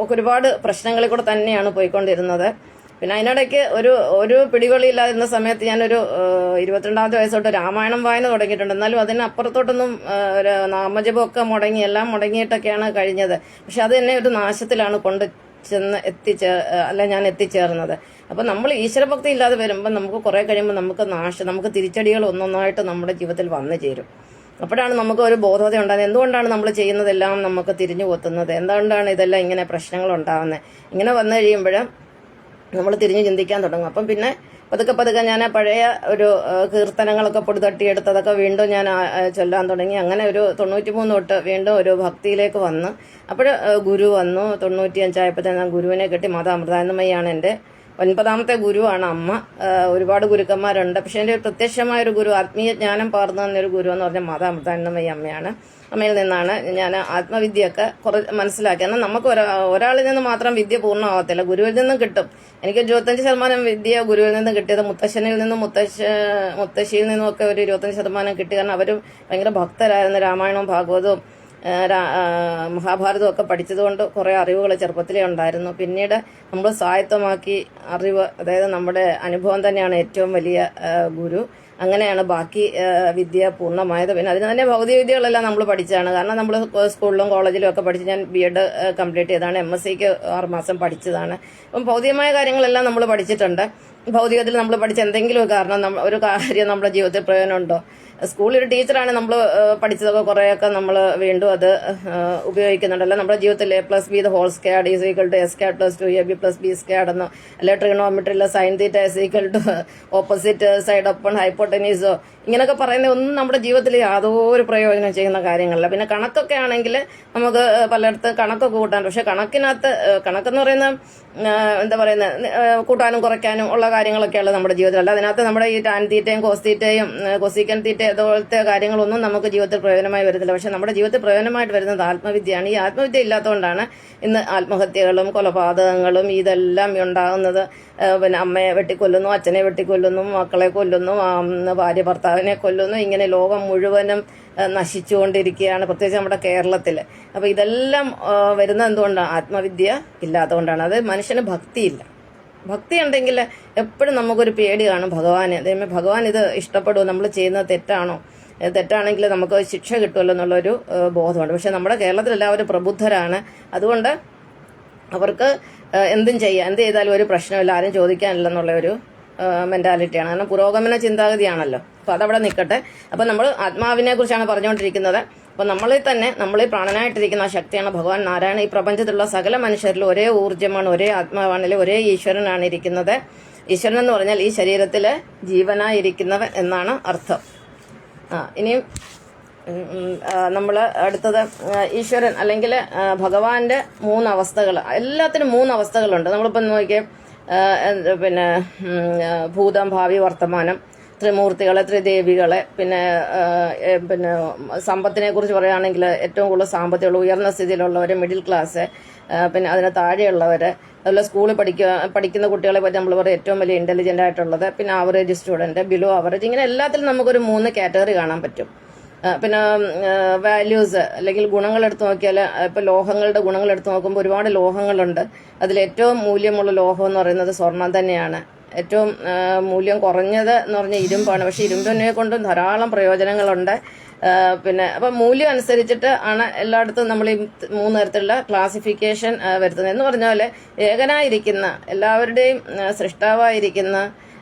Speaker 1: ഒക്കെ ഒരുപാട് പ്രശ്നങ്ങളിൽ കൂടെ തന്നെയാണ് പോയിക്കൊണ്ടിരുന്നത്. പിന്നെ അതിനിടയ്ക്ക് ഒരു പിടിവള്ളിയില്ലാതിരുന്ന സമയത്ത് ഞാനൊരു 22ാമത്തെ വയസ്സ് തൊട്ട് രാമായണം വായന തുടങ്ങിയിട്ടുണ്ട്. എന്നാലും അതിനപ്പുറത്തോട്ടൊന്നും നാമജപമൊക്കെ മുടങ്ങി, എല്ലാം മുടങ്ങിയിട്ടൊക്കെയാണ് കഴിഞ്ഞത്. പക്ഷെ അത് എന്നെ ഒരു നാശത്തിലാണ് ഞാൻ എത്തിച്ചേർന്നത്. അപ്പൊ നമ്മൾ ഈശ്വരഭക്തി ഇല്ലാതെ വരുമ്പോൾ നമുക്ക് കുറെ കഴിയുമ്പോൾ നമുക്ക് തിരിച്ചടികൾ ഒന്നൊന്നായിട്ട് നമ്മുടെ ജീവിതത്തിൽ വന്നു ചേരും. അപ്പോഴാണ് നമുക്ക് ഒരു ബോധത ഉണ്ടാകുന്നത്. എന്തുകൊണ്ടാണ് നമ്മൾ ചെയ്യുന്നതെല്ലാം നമുക്ക് തിരിഞ്ഞു കൊത്തുന്നത്, എന്തുകൊണ്ടാണ് ഇതെല്ലാം ഇങ്ങനെ പ്രശ്നങ്ങൾ ഉണ്ടാകുന്നത്. ഇങ്ങനെ വന്നു കഴിയുമ്പോൾ നമ്മൾ തിരിഞ്ഞു ചിന്തിക്കാൻ തുടങ്ങും. അപ്പം പിന്നെ പതുക്കെ ഞാൻ പഴയ ഒരു കീർത്തനങ്ങളൊക്കെ പൊടി തട്ടിയെടുത്തതൊക്കെ വീണ്ടും ഞാൻ ചൊല്ലാൻ തുടങ്ങി. അങ്ങനെ ഒരു 93 തൊട്ട് വീണ്ടും ഒരു ഭക്തിയിലേക്ക് വന്നു. അപ്പോൾ ഗുരു വന്നു. 95 ആയപ്പോഴത്തേന് ഞാൻ ഗുരുവിനെ കിട്ടി. മാതാ അമൃതാനന്ദമയാണ് എൻ്റെ 9ാമത്തെ ഗുരുവാണ് അമ്മ. ഒരുപാട് ഗുരുക്കന്മാരുണ്ട്. പക്ഷെ എൻ്റെ പ്രത്യക്ഷമായ ഒരു ഗുരു, ആത്മീയ ജ്ഞാനം പകർന്നു തന്നൊരു ഗുരു എന്ന് പറഞ്ഞാൽ മാതാ അമൃതാനന്ദമയി അമ്മയാണ്. അമ്മയിൽ നിന്നാണ് ഞാൻ ആത്മവിദ്യയൊക്കെ മനസ്സിലാക്കി. എന്നാൽ നമുക്ക് ഒരാളിൽ നിന്ന് മാത്രം വിദ്യ പൂർണ്ണമാകത്തില്ല, ഗുരുവിൽ നിന്നും കിട്ടും. എനിക്ക് 25% വിദ്യ ഗുരുവിൽ നിന്നും കിട്ടിയത്. മുത്തശ്ശനിൽ നിന്നും മുത്തശ്ശിയിൽ നിന്നും ഒക്കെ ഒരു 25% കിട്ടി. കാരണം അവർ ഭയങ്കര ഭക്തരായിരുന്നു. രാമായണവും ഭാഗവതവും മഹാഭാരതവും ഒക്കെ പഠിച്ചതുകൊണ്ട് കുറേ അറിവുകൾ ചെറുപ്പത്തിലേ ഉണ്ടായിരുന്നു. പിന്നീട് നമ്മൾ സ്വായത്തമാക്കി അറിവ്, അതായത് നമ്മുടെ അനുഭവം തന്നെയാണ് ഏറ്റവും വലിയ ഗുരു. അങ്ങനെയാണ് ബാക്കി വിദ്യ പൂർണ്ണമായത്. പിന്നെ അതിന് തന്നെ ഭൗതിക വിദ്യകളെല്ലാം നമ്മൾ പഠിച്ചതാണ്. കാരണം നമ്മൾ സ്കൂളിലും കോളേജിലും ഒക്കെ പഠിച്ച് ഞാൻ B.Ed കംപ്ലീറ്റ് ചെയ്തതാണ്. MSc 6 മാസം പഠിച്ചതാണ്. അപ്പം ഭൗതികമായ കാര്യങ്ങളെല്ലാം നമ്മൾ പഠിച്ചിട്ടുണ്ട്. ഭൗതികത്തിൽ നമ്മൾ പഠിച്ച എന്തെങ്കിലും ഒരു കാര്യം നമ്മുടെ ജീവിതത്തിൽ പ്രയോജനമുണ്ടോ? സ്കൂളിൽ ഒരു ടീച്ചറാണ് നമ്മൾ പഠിച്ചതൊക്കെ കുറേയൊക്കെ നമ്മൾ വീണ്ടും അത് ഉപയോഗിക്കുന്നുണ്ടല്ലോ. നമ്മുടെ ജീവിതത്തിൽ A+B² = S²+2AB+B² എന്നോ അല്ലെ ട്രിഗണോമെട്രിയിലെ sin θ ഓപ്പോസിറ്റ് സൈഡ് ഓപ്പൺ ഹൈപ്പോട്ടനീസോ ഇങ്ങനെയൊക്കെ പറയുന്ന ഒന്നും നമ്മുടെ ജീവിതത്തിൽ യാതൊരു പ്രയോജനം ചെയ്യുന്ന കാര്യങ്ങളല്ല. പിന്നെ കണക്കൊക്കെ ആണെങ്കിൽ നമുക്ക് പലയിടത്ത് കണക്കൊക്കെ കൂട്ടാൻ, പക്ഷെ കണക്കെന്ന് പറയുന്ന എന്താ പറയുന്നത് കൂട്ടാനും കുറയ്ക്കാനും ഉള്ള കാര്യങ്ങളൊക്കെയാണ് നമ്മുടെ ജീവിതത്തിൽ. അല്ല അതിനകത്ത് നമ്മുടെ ഈ ടാൻ തീറ്റയും കോസ് തീറ്റയും കൊസീക്കൻ തീറ്റ അതുപോലത്തെ കാര്യങ്ങളൊന്നും നമുക്ക് ജീവിതത്തിൽ പ്രയോജനമായി വരുന്നില്ല. പക്ഷെ നമ്മുടെ ജീവിതത്തിൽ പ്രയോജനമായിട്ട് വരുന്നത് ആത്മവിദ്യയാണ്. ഈ ആത്മവിദ്യ ഇല്ലാത്തതുകൊണ്ടാണ് ഇന്ന് ആത്മഹത്യകളും കൊലപാതകങ്ങളും ഇതെല്ലാം ഉണ്ടാകുന്നത്. പിന്നെ അമ്മയെ വെട്ടിക്കൊല്ലുന്നു, അച്ഛനെ വെട്ടിക്കൊല്ലുന്നു, മക്കളെ കൊല്ലുന്നു, ഭാര്യ ഭർത്താവിനെ കൊല്ലുന്നു. ഇങ്ങനെ ലോകം മുഴുവനും നശിച്ചുകൊണ്ടിരിക്കുകയാണ്, പ്രത്യേകിച്ച് നമ്മുടെ കേരളത്തിൽ. അപ്പോൾ ഇതെല്ലാം വരുന്നത് എന്തുകൊണ്ടാണ്? ആത്മവിദ്യ ഇല്ലാത്തതുകൊണ്ടാണ്. അത് മനുഷ്യന് ഭക്തിയില്ല. ഭക്തി ഉണ്ടെങ്കിൽ എപ്പോഴും നമുക്കൊരു പേടി കാണും ഭഗവാന്. ഭഗവാൻ ഇത് ഇഷ്ടപ്പെടുമോ, നമ്മൾ ചെയ്യുന്നത് തെറ്റാണെങ്കിൽ നമുക്ക് ശിക്ഷ കിട്ടുമല്ലോ എന്നുള്ളൊരു ബോധമുണ്ട്. പക്ഷെ നമ്മുടെ കേരളത്തിൽ എല്ലാവരും പ്രബുദ്ധരാണ്. അതുകൊണ്ട് അവർക്ക് എന്തും ചെയ്യാം, എന്ത് ചെയ്താലും ഒരു പ്രശ്നമില്ല, ആരും ചോദിക്കാനില്ലെന്നുള്ള ഒരു മെന്റാലിറ്റിയാണ്. കാരണം പുരോഗമന ചിന്താഗതിയാണല്ലോ. അപ്പോൾ അതവിടെ നിൽക്കട്ടെ. അപ്പം നമ്മൾ ആത്മാവിനെ കുറിച്ചാണ് പറഞ്ഞുകൊണ്ടിരിക്കുന്നത്. അപ്പോൾ നമ്മളീ പ്രാണനായിട്ടിരിക്കുന്ന ആ ശക്തിയാണ് ഭഗവാൻ നാരായണ. ഈ പ്രപഞ്ചത്തിലുള്ള സകല മനുഷ്യരിലും ഒരേ ഊർജ്ജമാണ്, ഒരേ ആത്മാവാണ്, ഒരേ ഈശ്വരനാണ് ഇരിക്കുന്നത്. ഈശ്വരൻ എന്ന് പറഞ്ഞാൽ ഈ ശരീരത്തിൽ ജീവനായിരിക്കുന്നവൻ എന്നാണ് അർത്ഥം. ഇനിയും നമ്മൾ അടുത്തത് ഈശ്വരൻ അല്ലെങ്കിൽ ഭഗവാന്റെ 3 അവസ്ഥകൾ. എല്ലാത്തിനും 3 അവസ്ഥകളുണ്ട്. നമ്മളിപ്പം നോക്കിയേ, പിന്നെ ഭൂതം, ഭാവി, വർത്തമാനം, ത്രിമൂർത്തികളെ, ത്രിദേവികളെ, പിന്നെ സമ്പത്തിനെ കുറിച്ച് പറയുകയാണെങ്കിൽ ഏറ്റവും കൂടുതൽ സാമ്പത്തികമുള്ള ഉയർന്ന സ്ഥിതിയിലുള്ളവർ, മിഡിൽ ക്ലാസ്, പിന്നെ അതിന് താഴെയുള്ളവർ, അതുപോലെ സ്കൂളിൽ പഠിക്കുന്ന കുട്ടികളെ പറ്റി നമ്മൾ പറയും ഏറ്റവും വലിയ ഇന്റലിജന്റ് ആയിട്ടുള്ളത്, പിന്നെ ആവറേജ് സ്റ്റുഡന്റ്, ബിലോ ആവറേജ്, ഇങ്ങനെ എല്ലാത്തിലും നമുക്കൊരു 3 കാറ്റഗറി കാണാൻ പറ്റും. പിന്നെ വാല്യൂസ് അല്ലെങ്കിൽ ഗുണങ്ങൾ എടുത്ത് നോക്കിയാൽ ഇപ്പം ലോഹങ്ങളുടെ ഗുണങ്ങൾ എടുത്ത് നോക്കുമ്പോൾ ഒരുപാട് ലോഹങ്ങളുണ്ട്. അതിലേറ്റവും മൂല്യമുള്ള ലോഹം എന്ന് പറയുന്നത് സ്വർണം തന്നെയാണ്. ഏറ്റവും മൂല്യം കുറഞ്ഞത് എന്ന് പറഞ്ഞാൽ ഇരുമ്പാണ്. പക്ഷെ ഇരുമ്പിനെ കൊണ്ടും ധാരാളം പ്രയോജനങ്ങളുണ്ട്. പിന്നെ അപ്പം മൂല്യം അനുസരിച്ചിട്ട് ആണ് എല്ലായിടത്തും നമ്മൾ ഈ 3 തരത്തിലുള്ള ക്ലാസിഫിക്കേഷൻ വരുത്തുന്നത്. എന്ന് പറഞ്ഞ പോലെ ഏകനായിരിക്കുന്ന, എല്ലാവരുടെയും സൃഷ്ടാവായിരിക്കുന്ന,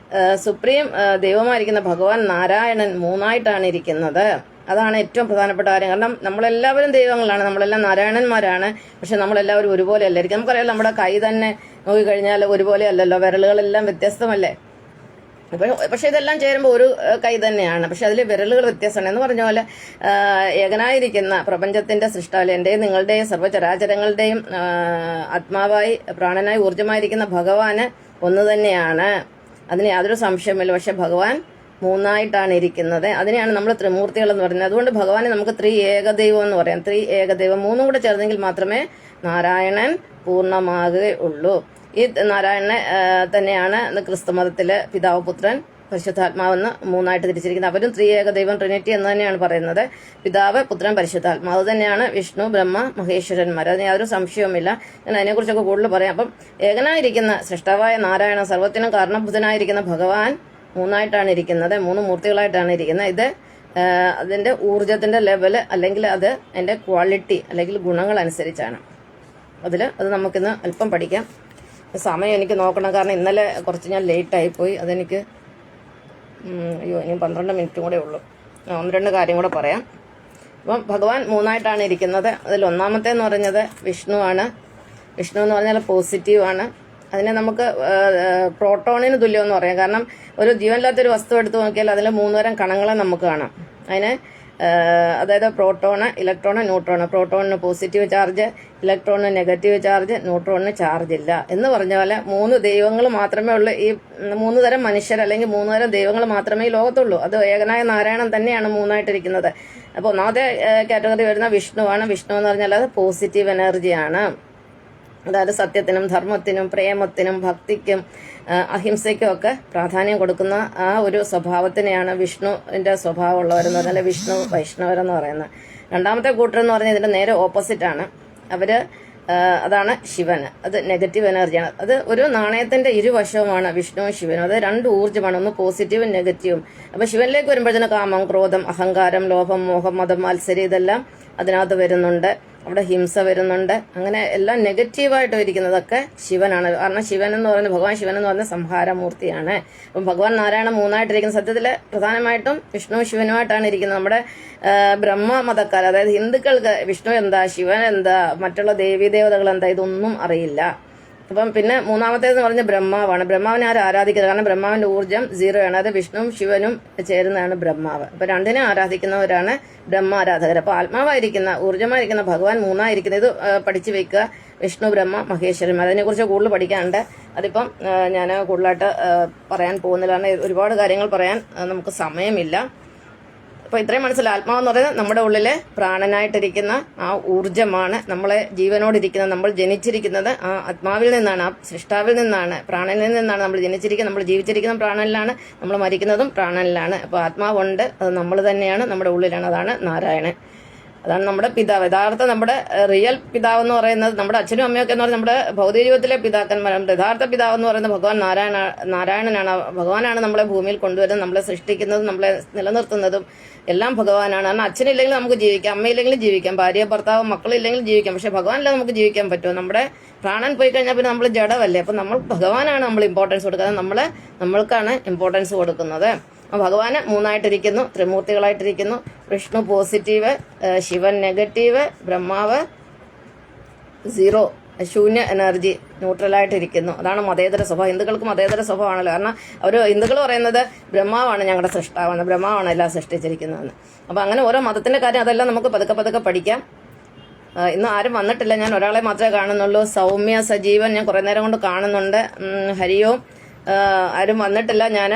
Speaker 1: സുപ്രീം ദൈവമായിരിക്കുന്ന ഭഗവാൻ നാരായണൻ 3ആയിട്ടാണ് ഇരിക്കുന്നത്. അതാണ് ഏറ്റവും പ്രധാനപ്പെട്ട കാര്യം. കാരണം നമ്മളെല്ലാവരും ദൈവങ്ങളാണ്, നമ്മളെല്ലാം നാരായണന്മാരാണ്. പക്ഷെ നമ്മളെല്ലാവരും ഒരുപോലെ അല്ലായിരിക്കും. നമുക്കറിയാം, നമ്മുടെ കൈ തന്നെ നോക്കിക്കഴിഞ്ഞാൽ ഒരുപോലെ അല്ലല്ലോ, വിരലുകളെല്ലാം വ്യത്യസ്തമല്ലേ. പക്ഷെ ഇതെല്ലാം ചേരുമ്പോൾ ഒരു കൈ തന്നെയാണ്, പക്ഷെ അതിൽ വിരലുകൾ വ്യത്യാസമാണ്. എന്ന് പറഞ്ഞ പോലെ ഏകനായിരിക്കുന്ന പ്രപഞ്ചത്തിന്റെ സൃഷ്ടാവിൽ എന്റെയും നിങ്ങളുടെയും സർവ്വചരാചരങ്ങളുടെയും ആത്മാവായി പ്രാണനായി ഊർജ്ജമായിരിക്കുന്ന ഭഗവാന് ഒന്ന് തന്നെയാണ്. അതിന് യാതൊരു സംശയമില്ല. പക്ഷെ ഭഗവാൻ 3ആയിട്ടാണ് ഇരിക്കുന്നത്. അതിനെയാണ് നമ്മൾ ത്രിമൂർത്തികൾ എന്ന് പറയുന്നത്. അതുകൊണ്ട് ഭഗവാനെ നമുക്ക് ഏകദൈവം എന്ന് പറയാം. ഏകദൈവം 3 കൂടെ ചേർന്നെങ്കിൽ മാത്രമേ നാരായണൻ പൂർണ്ണമാകുകയുള്ളൂ. ഈ നാരായണനെ തന്നെയാണ് ക്രിസ്തു മതത്തിലെ പിതാവ്, പുത്രൻ, പരിശുദ്ധാത്മാവെന്ന് 3ആയിട്ട് തിരിച്ചിരിക്കുന്നത്. അവരും ഏകദൈവം, ട്രിനിറ്റി എന്ന് തന്നെയാണ് പറയുന്നത്. പിതാവ്, പുത്രൻ, പരിശുദ്ധാത്മാവ് തന്നെയാണ് വിഷ്ണു, ബ്രഹ്മ, മഹേശ്വരന്മാർ. അതിന് യാതൊരു സംശയവുമില്ല. ഞാൻ അതിനെക്കുറിച്ചൊക്കെ കൂടുതൽ പറയാം. അപ്പം ഏകനായിരിക്കുന്ന സൃഷ്ടാവായ നാരായണ, സർവ്വത്തിനും കാരണഭൂതനായിരിക്കുന്ന ഭഗവാൻ 3ആയിട്ടാണ് ഇരിക്കുന്നത്. 3 മൂർത്തികളായിട്ടാണ് ഇരിക്കുന്നത്. ഇത് അതിന്റെ ഊർജത്തിന്റെ ലെവല് അല്ലെങ്കിൽ അത് അതിന്റെ ക്വാളിറ്റി അല്ലെങ്കിൽ ഗുണങ്ങൾ അനുസരിച്ചാണ്. അത് നമുക്കിന്ന് അല്പം പഠിക്കാം. സമയം എനിക്ക് നോക്കണം, കാരണം ഇന്നലെ കുറച്ച് ഞാൻ ലേറ്റായിപ്പോയി. അതെനിക്ക് ഇനി 12 മിനിറ്റും കൂടെ ഉള്ളൂ. 1-2 കാര്യം കൂടെ പറയാം. അപ്പം ഭഗവാൻ 3ആയിട്ടാണ് ഇരിക്കുന്നത്. അതിൽ ഒന്നാമത്തെ എന്ന് പറഞ്ഞത് വിഷ്ണുവാണ്. വിഷ്ണു എന്ന് പറഞ്ഞാൽ പോസിറ്റീവാണ്. അതിനെ നമുക്ക് പ്രോട്ടോണിന് തുല്യമെന്ന് പറയാം. കാരണം ഒരു ജീവനില്ലാത്തൊരു വസ്തു എടുത്തു നോക്കിയാൽ അതിൽ 3 തരം കണങ്ങളെ നമുക്ക് കാണാം. അതിന് അതായത് പ്രോട്ടോണ്, ഇലക്ട്രോണ്, ന്യൂട്രോണ്. പ്രോട്ടോണിന് പോസിറ്റീവ് ചാർജ്, ഇലക്ട്രോണിന് നെഗറ്റീവ് ചാർജ്, ന്യൂട്രോണിന് ചാർജ് ഇല്ല എന്ന് പറഞ്ഞ പോലെ 3 ദൈവങ്ങൾ മാത്രമേ ഉള്ളൂ. ഈ 3 തരം മനുഷ്യർ അല്ലെങ്കിൽ 3 തരം ദൈവങ്ങൾ മാത്രമേ ഈ ലോകത്തുള്ളൂ. അത് ഏകനായ നാരായണൻ തന്നെയാണ് 3ആയിട്ടിരിക്കുന്നത്. അപ്പോൾ ഒന്നാമത്തെ കാറ്റഗറി വരുന്ന വിഷ്ണുവാണ്. വിഷ്ണു എന്ന് പറഞ്ഞാൽ അത് പോസിറ്റീവ് എനർജിയാണ്. അതായത് സത്യത്തിനും ധർമ്മത്തിനും പ്രേമത്തിനും ഭക്തിക്കും അഹിംസയ്ക്കും ഒക്കെ പ്രാധാന്യം കൊടുക്കുന്ന ആ ഒരു സ്വഭാവത്തിനെയാണ് വിഷ്ണുവിന്റെ സ്വഭാവമുള്ളവരെന്ന് പറഞ്ഞാൽ വിഷ്ണു വൈഷ്ണവരെന്ന് പറയുന്നത്. രണ്ടാമത്തെ കൂട്ടർ എന്ന് പറഞ്ഞാൽ ഇതിന്റെ നേരെ ഓപ്പോസിറ്റ് ആണ്. അവര് അതാണ് ശിവന്. അത് നെഗറ്റീവ് എനർജിയാണ്. അത് ഒരു നാണയത്തിന്റെ ഇരുവശവുമാണ് വിഷ്ണുവും ശിവനും. അത് രണ്ട് ഊർജ്ജമാണ്, ഒന്ന് പോസിറ്റീവും നെഗറ്റീവും. അപ്പൊ ശിവനിലേക്ക് വരുമ്പോഴത്തേന് കാമം, ക്രോധം, അഹങ്കാരം, ലോഭം, മോഹം, മതം, മത്സരം ഇതെല്ലാം അതിനകത്ത് വരുന്നുണ്ട്. അവിടെ ഹിംസ വരുന്നുണ്ട്. അങ്ങനെ എല്ലാം നെഗറ്റീവായിട്ട് ഇരിക്കുന്നതൊക്കെ ശിവനാണ്. കാരണം ശിവൻ എന്ന് പറയുന്നത്, ഭഗവാൻ ശിവൻ എന്ന് പറയുന്നത് സംഹാരമൂർത്തിയാണ്. അപ്പം ഭഗവാൻ നാരായണ മൂന്നായിട്ടിരിക്കുന്ന സത്യത്തിൽ പ്രധാനമായിട്ടും വിഷ്ണു ശിവനുമായിട്ടാണ് ഇരിക്കുന്നത്. നമ്മുടെ ബ്രഹ്മ മതക്കാർ, അതായത് ഹിന്ദുക്കൾക്ക് വിഷ്ണു എന്താ, ശിവൻ എന്താ, മറ്റുള്ള ദേവീദേവതകൾ എന്താ, ഇതൊന്നും അറിയില്ല. അപ്പം പിന്നെ മൂന്നാമത്തേതെന്ന് പറഞ്ഞ ബ്രഹ്മാവാണ്. ബ്രഹ്മാവിനെ ആരും ആരാധിക്കുന്നത്, കാരണം ബ്രഹ്മാവിന്റെ ഊർജ്ജം 0 ആണ്. അത് വിഷ്ണുവും ശിവനും ചേരുന്നതാണ് ബ്രഹ്മാവ്. അപ്പൊ രണ്ടിനെ ആരാധിക്കുന്നവരാണ് ബ്രഹ്മാരാധകർ. അപ്പൊ ആത്മാവായിരിക്കുന്ന, ഊർജ്ജമായിരിക്കുന്ന ഭഗവാൻ മൂന്നായിരിക്കുന്നത്. ഇത് പഠിച്ചു വെക്കുക. വിഷ്ണു, ബ്രഹ്മ, മഹേശ്വരന്മാർ. അതിനെക്കുറിച്ച് കൂടുതൽ പഠിക്കാനുണ്ട്. അതിപ്പം ഞാൻ കൂടുതലായിട്ട് പറയാൻ പോകുന്നില്ല, കാരണം ഒരുപാട് കാര്യങ്ങൾ പറയാൻ നമുക്ക് സമയമില്ല. അപ്പോൾ ഇത്രയും മനസ്സിലായി. ആത്മാവെന്ന് പറയുന്നത് നമ്മുടെ ഉള്ളിലെ പ്രാണനായിട്ടിരിക്കുന്ന ആ ഊർജ്ജമാണ്. നമ്മളെ ജീവനോടിരിക്കുന്നത്, നമ്മൾ ജനിച്ചിരിക്കുന്നത് ആ ആത്മാവിൽ നിന്നാണ്, ആ സൃഷ്ടാവിൽ നിന്നാണ്, പ്രാണനിൽ നിന്നാണ് നമ്മൾ ജനിച്ചിരിക്കുന്നത്. നമ്മൾ ജീവിച്ചിരിക്കുന്ന പ്രാണനിലാണ്, നമ്മൾ മരിക്കുന്നതും പ്രാണനിലാണ്. അപ്പോൾ ആത്മാവുണ്ട്, അത് നമ്മൾ തന്നെയാണ്, നമ്മുടെ ഉള്ളിലാണ്. അതാണ് നാരായണൻ. അതാണ് നമ്മുടെ പിതാവ്. യഥാർത്ഥ നമ്മുടെ റിയൽ പിതാവ് എന്ന് പറയുന്നത്, നമ്മുടെ അച്ഛനും അമ്മയൊക്കെ എന്ന് പറയുന്നത് നമ്മുടെ ഭൗതിക ജീവിതത്തിലെ പിതാക്കന്മാരാണ്. യഥാർത്ഥ പിതാവ് എന്ന് പറയുന്നത് ഭഗവാൻ നാരായണനാണ്. ഭഗവാനാണ് നമ്മളെ ഭൂമിയിൽ കൊണ്ടുവരുന്നത്, നമ്മളെ സൃഷ്ടിക്കുന്നതും നമ്മളെ നിലനിർത്തുന്നതും എല്ലാം ഭഗവാനാണ്. കാരണം അച്ഛനില്ലെങ്കിൽ നമുക്ക് ജീവിക്കാം, അമ്മയില്ലെങ്കിലും ജീവിക്കാം, ഭാര്യ ഭർത്താവ് മക്കളില്ലെങ്കിലും ജീവിക്കാം. പക്ഷെ ഭഗവാനില്ല നമുക്ക് ജീവിക്കാൻ പറ്റുമോ? നമ്മുടെ പ്രാണൻ പോയി കഴിഞ്ഞാൽ പിന്നെ നമ്മൾ ജഡമല്ലേ. അപ്പം നമ്മൾ ഭഗവാനാണ് നമ്മൾ ഇമ്പോർട്ടൻസ് കൊടുക്കുന്നത്, നമ്മൾക്കാണ് ഇമ്പോർട്ടൻസ് കൊടുക്കുന്നത്. ഭഗവാന് മൂന്നായിട്ടിരിക്കുന്നു, ത്രിമൂർത്തികളായിട്ടിരിക്കുന്നു. വിഷ്ണു പോസിറ്റീവ്, ശിവൻ നെഗറ്റീവ്, ബ്രഹ്മാവ് 0 ശൂന്യ എനർജി, ന്യൂട്രലായിട്ടിരിക്കുന്നു. അതാണ് മതേതര സ്വഭാവം. ഹിന്ദുക്കൾക്ക് മതേതര സ്വഭാവമാണല്ലോ. കാരണം അവർ ഹിന്ദുക്കൾ പറയുന്നത് ബ്രഹ്മാവാണ് ഞങ്ങളുടെ സൃഷ്ടാവെന്ന്, ബ്രഹ്മാവാണ് എല്ലാം സൃഷ്ടിച്ചിരിക്കുന്നതെന്ന്. അപ്പം അങ്ങനെ ഓരോ മതത്തിന്റെ കാര്യം അതെല്ലാം നമുക്ക് പതുക്കെ പതുക്കെ പഠിക്കാം. ഇന്ന് ആരും വന്നിട്ടില്ല, ഞാൻ ഒരാളെ മാത്രമേ കാണുന്നുള്ളൂ. സൗമ്യ സജീവൻ ഞാൻ കുറേ നേരം കൊണ്ട് കാണുന്നുണ്ട്. ഹരിയോം ആരും വന്നിട്ടില്ല. ഞാൻ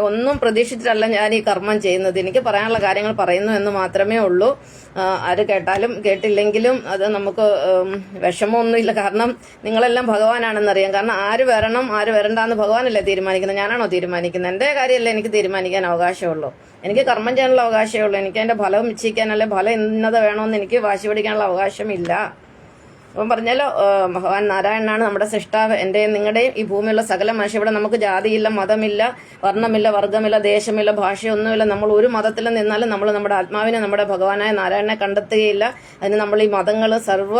Speaker 1: ഒന്നും പ്രതീക്ഷിച്ചിട്ടല്ല ഞാൻ ഈ കർമ്മം ചെയ്യുന്നത്. എനിക്ക് പറയാനുള്ള കാര്യങ്ങൾ പറയുന്നു എന്ന് മാത്രമേ ഉള്ളൂ. ആര് കേട്ടാലും കേട്ടില്ലെങ്കിലും അത് നമുക്ക് വിഷമമൊന്നുമില്ല. കാരണം നിങ്ങളെല്ലാം ഭഗവാനാണെന്നറിയാം. കാരണം ആര് വരണം ആര് വരണ്ടെന്ന് ഭഗവാനല്ലേ തീരുമാനിക്കുന്നത്, ഞാനാണോ തീരുമാനിക്കുന്നത്? എൻ്റെ കാര്യമല്ലേ എനിക്ക് തീരുമാനിക്കാൻ അവകാശമുള്ളൂ. എനിക്ക് കർമ്മം ചെയ്യാനുള്ള അവകാശമേ ഉള്ളൂ. എനിക്ക് അതിൻ്റെ ഫലം ഇച്ഛിക്കാനല്ലേ, ഫലം ഇന്നത് വേണമെന്ന് എനിക്ക് വാശി പിടിക്കാനുള്ള അവകാശമില്ല. അപ്പം പറഞ്ഞാലോ, ഭഗവാൻ നാരായണനാണ് നമ്മുടെ സൃഷ്ടാവ്. എൻ്റെയും നിങ്ങളുടെയും ഈ ഭൂമിയുള്ള സകല മനുഷ്യ. ഇവിടെ നമുക്ക് ജാതിയില്ല, മതമില്ല, വർണ്ണമില്ല, വർഗ്ഗമില്ല, ദേശമില്ല, ഭാഷയൊന്നുമില്ല. നമ്മൾ ഒരു മതത്തിൽ നിന്നാലും നമ്മൾ നമ്മുടെ ആത്മാവിനെ, നമ്മുടെ ഭഗവാനായ നാരായണനെ കണ്ടെത്തുകയില്ല. അതിന് നമ്മൾ ഈ മതങ്ങൾ, സർവ്വ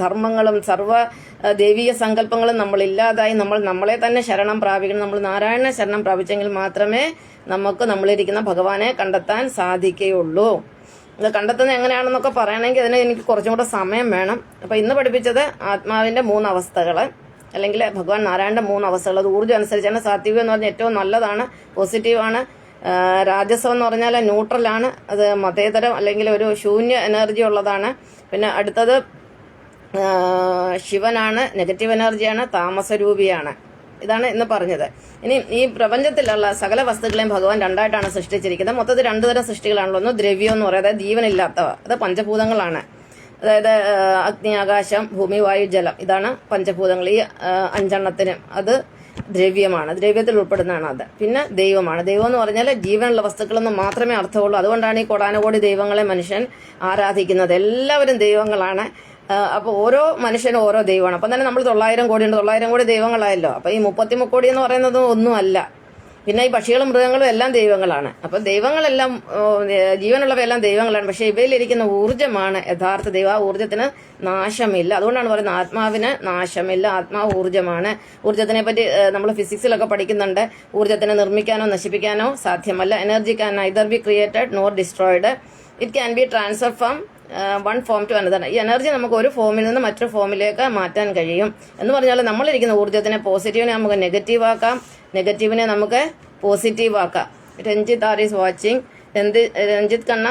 Speaker 1: ധർമ്മങ്ങളും സർവ്വ ദൈവീയ സങ്കല്പങ്ങളും നമ്മളില്ലാതായി നമ്മൾ നമ്മളെ തന്നെ ശരണം പ്രാപിക്കണം. നമ്മൾ നാരായണനെ ശരണം പ്രാപിച്ചെങ്കിൽ മാത്രമേ നമുക്ക് നമ്മളിരിക്കുന്ന ഭഗവാനെ കണ്ടെത്താൻ സാധിക്കുകയുള്ളൂ. ഇത് കണ്ടെത്തുന്നത് എങ്ങനെയാണെന്നൊക്കെ പറയണമെങ്കിൽ അതിന് എനിക്ക് കുറച്ചും കൂടെ സമയം വേണം. അപ്പം ഇന്ന് പഠിപ്പിച്ചത് ആത്മാവിൻ്റെ 3 അവസ്ഥകൾ, അല്ലെങ്കിൽ ഭഗവാൻ നാരായണന്റെ 3 അവസ്ഥകൾ. അത് ഊർജ്ജം അനുസരിച്ചാണ്. സാത്വികം എന്ന് പറഞ്ഞാൽ ഏറ്റവും നല്ലതാണ്, പോസിറ്റീവാണ്. രാജസം എന്ന് പറഞ്ഞാൽ ന്യൂട്രലാണ്, അത് മതേതരം അല്ലെങ്കിൽ ഒരു ശൂന്യ എനർജി ഉള്ളതാണ്. പിന്നെ അടുത്തത് ശിവനാണ്, നെഗറ്റീവ് എനർജിയാണ്, താമസരൂപിയാണ്. ഇതാണ് ഇന്ന് പറഞ്ഞത്. ഇനി ഈ പ്രപഞ്ചത്തിലുള്ള സകല വസ്തുക്കളെയും ഭഗവാൻ 2ആയിട്ടാണ് സൃഷ്ടിച്ചിരിക്കുന്നത്. മൊത്തത്തിൽ 2 തരം സൃഷ്ടികളാണല്ലോ. ഒന്ന് ദ്രവ്യം എന്ന് പറയുന്നത്, അതായത് ജീവനില്ലാത്തവ, അത് പഞ്ചഭൂതങ്ങളാണ്. അതായത് അഗ്നി, ആകാശം, ഭൂമി, വായു, ജലം, ഇതാണ് പഞ്ചഭൂതങ്ങൾ. ഈ 5 അത് ദ്രവ്യമാണ്, ദ്രവ്യത്തിൽ ഉൾപ്പെടുന്നതാണ് അത്. പിന്നെ ദൈവമാണ്. ദൈവം എന്ന് പറഞ്ഞാൽ ജീവനുള്ള വസ്തുക്കളെന്ന് മാത്രമേ അർത്ഥമുള്ളൂ. അതുകൊണ്ടാണ് ഈ കോടാനുകോടി ദൈവങ്ങളെ മനുഷ്യൻ ആരാധിക്കുന്നത്. എല്ലാവരും ദൈവങ്ങളാണ്. അപ്പോൾ ഓരോ മനുഷ്യനും ഓരോ ദൈവമാണ്. അപ്പം തന്നെ നമ്മൾ 900 കോടിയുണ്ട്, 900 കോടി ദൈവങ്ങളായല്ലോ. അപ്പോൾ ഈ 33 കോടി എന്ന് പറയുന്നത് ഒന്നുമല്ല. പിന്നെ ഈ പക്ഷികളും മൃഗങ്ങളും എല്ലാം ദൈവങ്ങളാണ്. അപ്പം ദൈവങ്ങളെല്ലാം, ജീവനുള്ളവയെല്ലാം ദൈവങ്ങളാണ്. പക്ഷെ ഇവയിലിരിക്കുന്ന ഊർജ്ജമാണ് യഥാർത്ഥ ദൈവം. ആ ഊർജ്ജത്തിന് നാശമില്ല. അതുകൊണ്ടാണ് പറയുന്നത് ആത്മാവിന് നാശമില്ല, ആത്മാവ് ഊർജ്ജമാണ്. ഊർജ്ജത്തിനെ പറ്റി നമ്മൾ ഫിസിക്സിലൊക്കെ പഠിക്കുന്നുണ്ട്. ഊർജ്ജത്തിനെ നിർമ്മിക്കാനോ നശിപ്പിക്കാനോ സാധ്യമല്ല. Energy can neither be created nor destroyed. It can be transfer from one form to another. ഈ എനർജി നമുക്ക് ഒരു ഫോമിൽ നിന്ന് മറ്റൊരു ഫോമിലേക്ക് മാറ്റാൻ കഴിയും. എന്ന് പറഞ്ഞാൽ നമ്മളിരിക്കുന്ന ഊർജ്ജത്തിനെ, പോസിറ്റീവിനെ നമുക്ക് നെഗറ്റീവ് ആക്കാം, നെഗറ്റീവിനെ നമുക്ക് പോസിറ്റീവ് ആക്കാം. Ranjith R is watching. Ranjith Kanna,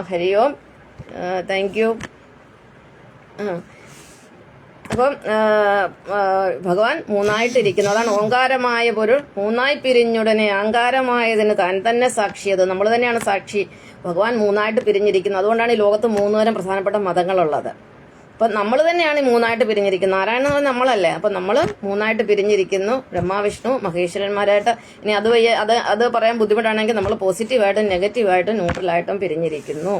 Speaker 1: ഹരിയോം, താങ്ക് യു. അപ്പം ഭഗവാൻ 3ആയിട്ടിരിക്കുന്നു. അതാണ് ഓങ്കാരമായ പൊരുൾ. 3ആയി പിരിഞ്ഞുടനെ ആങ്കാരമായതിന് താൻ തന്നെ സാക്ഷിയത്. നമ്മൾ തന്നെയാണ് സാക്ഷി. ഭഗവാൻ 3ആയിട്ട് പിരിഞ്ഞിരിക്കുന്നു. അതുകൊണ്ടാണ് ഈ ലോകത്ത് 3 തരം പ്രധാനപ്പെട്ട മതങ്ങളുള്ളത്. അപ്പം നമ്മൾ തന്നെയാണ് ഈ 3ആയിട്ട് പിരിഞ്ഞിരിക്കുന്നത്. നാരായണൻ എന്ന് പറഞ്ഞാൽ നമ്മളല്ലേ. അപ്പം നമ്മൾ 3ആയിട്ട് പിരിഞ്ഞിരിക്കുന്നു, ബ്രഹ്മാവിഷ്ണു മഹേശ്വരന്മാരായിട്ട്. ഇനി അത് പറയാൻ ബുദ്ധിമുട്ടാണെങ്കിൽ നമ്മൾ പോസിറ്റീവായിട്ടും നെഗറ്റീവായിട്ടും ന്യൂട്രലായിട്ടും പിരിഞ്ഞിരിക്കുന്നു.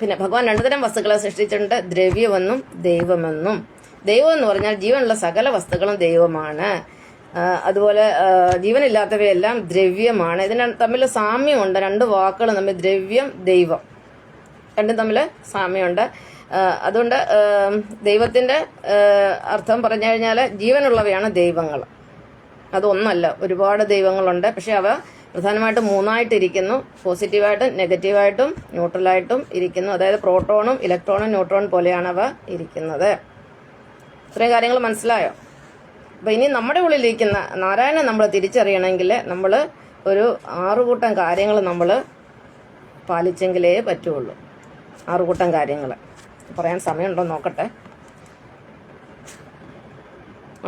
Speaker 1: പിന്നെ ഭഗവാൻ രണ്ടു തരം വസ്തുക്കളെ സൃഷ്ടിച്ചിട്ടുണ്ട്, ദ്രവ്യമെന്നും ദൈവമെന്നും. ദൈവം എന്ന് പറഞ്ഞാൽ ജീവനുള്ള സകല വസ്തുക്കളും ദൈവമാണ്. അതുപോലെ ജീവനില്ലാത്തവയെല്ലാം ദ്രവ്യമാണ്. ഇതിന് തമ്മിൽ സാമ്യമുണ്ട്. രണ്ട് വാക്കുകൾ തമ്മിൽ, ദ്രവ്യം ദൈവം, രണ്ടും തമ്മിൽ സാമ്യമുണ്ട്. അതുകൊണ്ട് ദൈവത്തിന്റെ അർത്ഥം പറഞ്ഞു കഴിഞ്ഞാൽ ജീവനുള്ളവയാണ് ദൈവങ്ങൾ. അതൊന്നല്ല, ഒരുപാട് ദൈവങ്ങളുണ്ട്. പക്ഷെ അവ പ്രധാനമായിട്ടും മൂന്നായിട്ടിരിക്കുന്നു: പോസിറ്റീവായിട്ടും നെഗറ്റീവായിട്ടും ന്യൂട്രലായിട്ടും ഇരിക്കുന്നു. അതായത് പ്രോട്ടോണും ഇലക്ട്രോണും ന്യൂട്രോൺ പോലെയാണ് അവ ഇരിക്കുന്നത്. ഇത്രയും കാര്യങ്ങൾ മനസ്സിലായോ? അപ്പൊ ഇനി നമ്മുടെ ഉള്ളിലിരിക്കുന്ന നാരായണനെ നമ്മൾ തിരിച്ചറിയണമെങ്കിൽ നമ്മൾ ഒരു 6 കൂട്ടം കാര്യങ്ങൾ നമ്മൾ പാലിച്ചെങ്കിലേ പറ്റുള്ളൂ. 6 കൂട്ടം കാര്യങ്ങൾ പറയാൻ സമയമുണ്ടോ നോക്കട്ടെ.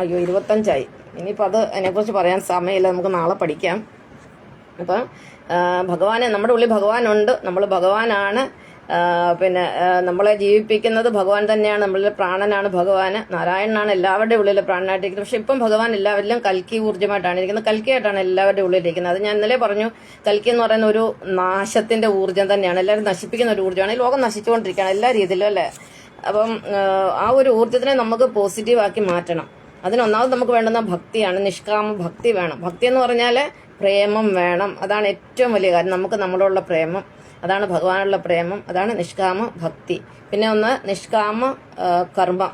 Speaker 1: അയ്യോ, 25 ഇനിയിപ്പോൾ അതിനെക്കുറിച്ച് പറയാൻ സമയമില്ല, നമുക്ക് നാളെ പഠിക്കാം. അപ്പം ഭഗവാനെ, നമ്മുടെ ഉള്ളിൽ ഭഗവാനുണ്ട്, നമ്മൾ ഭഗവാനാണ്. പിന്നെ നമ്മളെ ജീവിപ്പിക്കുന്നത് ഭഗവാൻ തന്നെയാണ്. നമ്മളിലെ പ്രാണനാണ് ഭഗവാന്. നാരായണനാണ് എല്ലാവരുടെ ഉള്ളിൽ പ്രാണനായിട്ടിരിക്കുന്നത്. പക്ഷെ ഇപ്പം ഭഗവാൻ എല്ലാവരിലും കൽക്കി ഊർജ്ജമായിട്ടാണ് ഇരിക്കുന്നത്, കൽക്കിയായിട്ടാണ് എല്ലാവരുടെ ഉള്ളിലിരിക്കുന്നത്. അത് ഞാൻ ഇന്നലെ പറഞ്ഞു, കൽക്കി എന്ന് പറയുന്ന ഒരു നാശത്തിന്റെ ഊർജ്ജം തന്നെയാണ്, എല്ലാവരും നശിപ്പിക്കുന്ന ഒരു ഊർജ്ജമാണ്. ഈ ലോകം നശിച്ചുകൊണ്ടിരിക്കുകയാണ് എല്ലാ രീതിയിലും, അല്ലേ? അപ്പം ആ ഒരു ഊർജ്ജത്തിനെ നമുക്ക് പോസിറ്റീവാക്കി മാറ്റണം. അതിനൊന്നാമത് നമുക്ക് വേണ്ടുന്ന ഭക്തിയാണ്, നിഷ്കാമ ഭക്തി വേണം. ഭക്തി എന്ന് പറഞ്ഞാൽ പ്രേമം വേണം. അതാണ് ഏറ്റവും വലിയ കാര്യം, നമുക്ക് നമ്മളോടുള്ള പ്രേമം, അതാണ് ഭഗവാനുള്ള പ്രേമം, അതാണ് നിഷ്കാമ ഭക്തി. പിന്നെ ഒന്ന് നിഷ്കാമ കർമ്മം,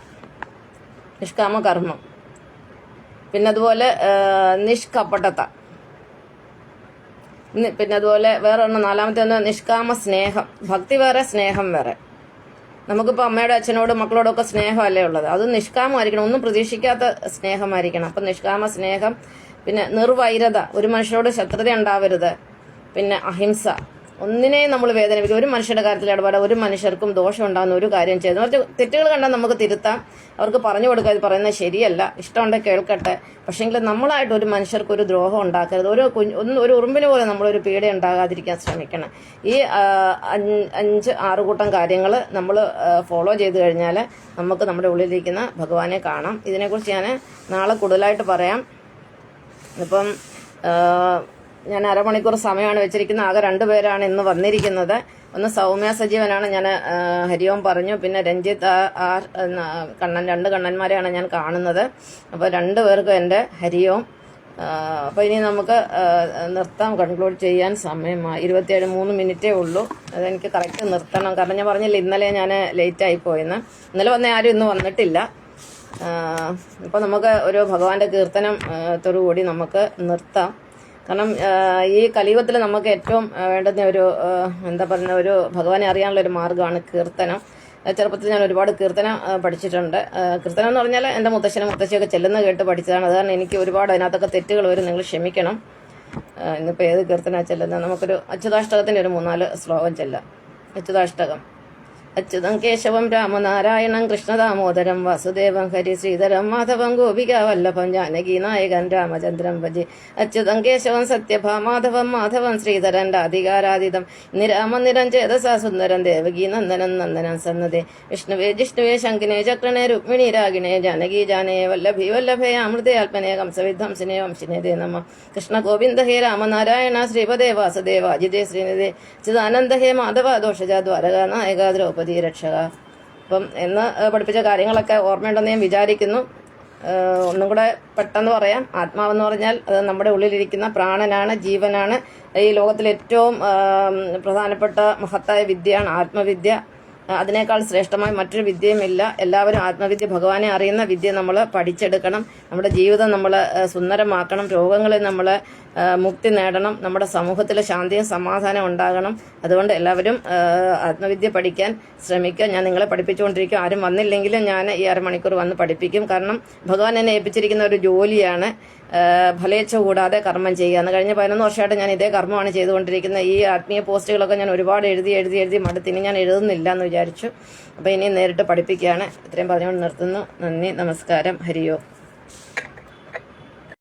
Speaker 1: പിന്നെ അതുപോലെ നിഷ്കപടത, പിന്നെ അതുപോലെ വേറെ ഒന്ന്, നാലാമത്തെ ഒന്ന് നിഷ്കാമ സ്നേഹം. ഭക്തി വേറെ, സ്നേഹം വേറെ. നമുക്കിപ്പോൾ അമ്മയുടെ അച്ഛനോടും മക്കളോടൊക്കെ സ്നേഹമല്ലേ ഉള്ളത്, അത് നിഷ്കാമമായിരിക്കണം, ഒന്നും പ്രതീക്ഷിക്കാത്ത സ്നേഹമായിരിക്കണം. അപ്പം നിഷ്കാമ സ്നേഹം. പിന്നെ നിർവൈരത, ഒരു മനുഷ്യരോട് ശത്രുത ഉണ്ടാവരുത്. പിന്നെ അഹിംസ, ഒന്നിനെയും നമ്മൾ വേദനിപ്പിക്കും. ഒരു മനുഷ്യരുടെ കാര്യത്തിൽ ഇടപെടാൻ, ഒരു മനുഷ്യർക്കും ദോഷം ഉണ്ടാകുന്ന ഒരു കാര്യം ചെയ്തു. മറ്റു തെറ്റുകൾ കണ്ടാൽ നമുക്ക് തിരുത്താം, അവർക്ക് പറഞ്ഞു കൊടുക്കുക, ഇത് പറയുന്നത് ശരിയല്ല, ഇഷ്ടമുണ്ടെങ്കിൽ കേൾക്കട്ടെ. പക്ഷേങ്കിൽ നമ്മളായിട്ട് ഒരു മനുഷ്യർക്ക് ഒരു ദ്രോഹം ഉണ്ടാക്കരുത്. ഒരു ഉറുമ്പിന് പോലെ നമ്മളൊരു പീഡ ഉണ്ടാകാതിരിക്കാൻ ശ്രമിക്കണം. ഈ 5-6 കൂട്ടം കാര്യങ്ങൾ നമ്മൾ ഫോളോ ചെയ്ത് കഴിഞ്ഞാൽ നമുക്ക് നമ്മുടെ ഉള്ളിലിരിക്കുന്ന ഭഗവാനെ കാണാം. ഇതിനെക്കുറിച്ച് ഞാൻ നാളെ കൂടുതലായിട്ട് പറയാം. ഇപ്പം ഞാൻ അരമണിക്കൂർ സമയമാണ് വെച്ചിരിക്കുന്നത്. ആകെ 2 പേരാണ് ഇന്ന് വന്നിരിക്കുന്നത്. ഒന്ന് സൗമ്യ സജീവനാണ്, ഞാൻ ഹരിയോം പറഞ്ഞു. പിന്നെ രഞ്ജിത്ത് ആർ കണ്ണൻ, 2 കണ്ണന്മാരെയാണ് ഞാൻ കാണുന്നത്. അപ്പോൾ 2 പേർക്കും എൻ്റെ ഹരിയോം. അപ്പോൾ ഇനി നമുക്ക് നിർത്താം, കൺക്ലൂഡ് ചെയ്യാൻ സമയമായി. 3 മിനിറ്റേ ഉള്ളൂ. അതെനിക്ക് കറക്റ്റ് നിർത്തണം, കാരണം ഞാൻ പറഞ്ഞില്ല ഇന്നലെ ഞാൻ ലേറ്റായി പോയെന്ന്. ഇന്നലെ വന്ന ആരും ഇന്ന് വന്നിട്ടില്ല. ഇപ്പോൾ നമുക്ക് ഒരു ഭഗവാന്റെ കീർത്തനത്തോടു കൂടി നമുക്ക് നിർത്താം. കാരണം ഈ കലിയുഗത്തിൽ നമുക്ക് ഏറ്റവും വേണ്ടുന്ന ഒരു ഒരു ഭഗവാനെ അറിയാനുള്ള ഒരു മാർഗ്ഗമാണ് കീർത്തനം. ചെറുപ്പത്തിൽ ഞാൻ ഒരുപാട് കീർത്തനം പഠിച്ചിട്ടുണ്ട്. കീർത്തനം എന്ന് പറഞ്ഞാൽ എൻ്റെ മുത്തശ്ശിയൊക്കെ ചെല്ലുന്ന കേട്ട് പഠിച്ചതാണ്. അത് കാരണം എനിക്ക് ഒരുപാട് അതിനകത്തൊക്കെ തെറ്റുകൾ വരും, നിങ്ങൾ ക്ഷമിക്കണം. ഇന്നിപ്പോൾ ഏത് കീർത്തനമാണ് ചെല്ലുന്നത്? നമുക്കൊരു അച്യുതാഷ്ടകത്തിൻ്റെ ഒരു 3-4 ശ്ലോകം ചെല്ലാം. അച്യുതാഷ്ടകം. അച്യുതം കേശവം രാമനാരായണം കൃഷ്ണദാമോദരം വാസുദേവം ഹരി ശ്രീധരം മാധവം ഗോപികാവല്ലഭം ജാനകി നായകൻ രാമചന്ദ്രം ഭജി. അച്യുതം കേശവം സത്യഭാമാധവം മാധവം ശ്രീധരൻ രാധികാരാധിതം നിരാമം നിരഞ്ജേതസാ സുന്ദരം ദേവകീ നന്ദനം നന്ദനം സന്നദ്ധേ വിഷ്ണുവേ ജിഷ്ണുവേ ശങ്കിനേ ചക്രണേ രുക്മിണി രാഗിണേ ജാനകി ജാനേ വല്ലഭി വല്ലഭേ അമൃതേ അൽപനേ കംസവിധ്വംസിനേ വംശിനേ ദേ നമ. കൃഷ്ണ ഗോവിന്ദ ഹേ രാമനാരായണ ശ്രീപദേ വാസുദേവ അജിതേ ശ്രീനിധേ ചിദാനന്ദ ഹേ മാധവ ദോഷജ ദ്വാരക നായക ദ്രൗപദി രക്ഷക. അപ്പം എന്ന് പഠിപ്പിച്ച കാര്യങ്ങളൊക്കെ ഓർമ്മയുണ്ടെന്ന് ഞാൻ വിചാരിക്കുന്നു. ഒന്നും കൂടെ പെട്ടെന്ന് പറയാം. ആത്മാവെന്ന് പറഞ്ഞാൽ അത് നമ്മുടെ ഉള്ളിലിരിക്കുന്ന പ്രാണനാണ്, ജീവനാണ്. ഈ ലോകത്തിലെ ഏറ്റവും പ്രധാനപ്പെട്ട മഹത്തായ വിദ്യയാണ് ആത്മവിദ്യ. അതിനേക്കാൾ ശ്രേഷ്ഠമായ മറ്റൊരു വിദ്യയുമില്ല. എല്ലാവരും ആത്മവിദ്യ, ഭഗവാനെ അറിയുന്ന വിദ്യ നമ്മൾ പഠിച്ചെടുക്കണം. നമ്മുടെ ജീവിതം നമ്മൾ സുന്ദരമാക്കണം. രോഗങ്ങളിൽ നമ്മൾ മുക്തി നേടണം. നമ്മുടെ സമൂഹത്തിൽ ശാന്തിയും സമാധാനം ഉണ്ടാകണം. അതുകൊണ്ട് എല്ലാവരും ആത്മവിദ്യ പഠിക്കാൻ ശ്രമിക്കുക. ഞാൻ നിങ്ങളെ പഠിപ്പിച്ചുകൊണ്ടിരിക്കും. ആരും വന്നില്ലെങ്കിലും ഞാൻ ഈ അരമണിക്കൂർ വന്ന് പഠിപ്പിക്കും. കാരണം ഭഗവാൻ എന്നെ ഏൽപ്പിച്ചിരിക്കുന്ന ഒരു ജോലിയാണ് ഫലേച്ഛ കൂടാതെ കർമ്മം ചെയ്യുക എന്ന്. കഴിഞ്ഞ 11 വർഷമായിട്ട് ഞാൻ ഇതേ കർമ്മമാണ് ചെയ്തുകൊണ്ടിരിക്കുന്നത്. ഈ ആത്മീയ പോസ്റ്റുകളൊക്കെ ഞാൻ ഒരുപാട് എഴുതി മടുത്തിനി ഞാൻ എഴുതുന്നില്ല എന്ന് വിചാരിച്ചു. അപ്പോൾ ഇനി നേരിട്ട് പഠിപ്പിക്കുകയാണ്. ഇത്രയും പറഞ്ഞുകൊണ്ട് നിർത്തുന്നു. നന്ദി, നമസ്കാരം, ഹരിയോ.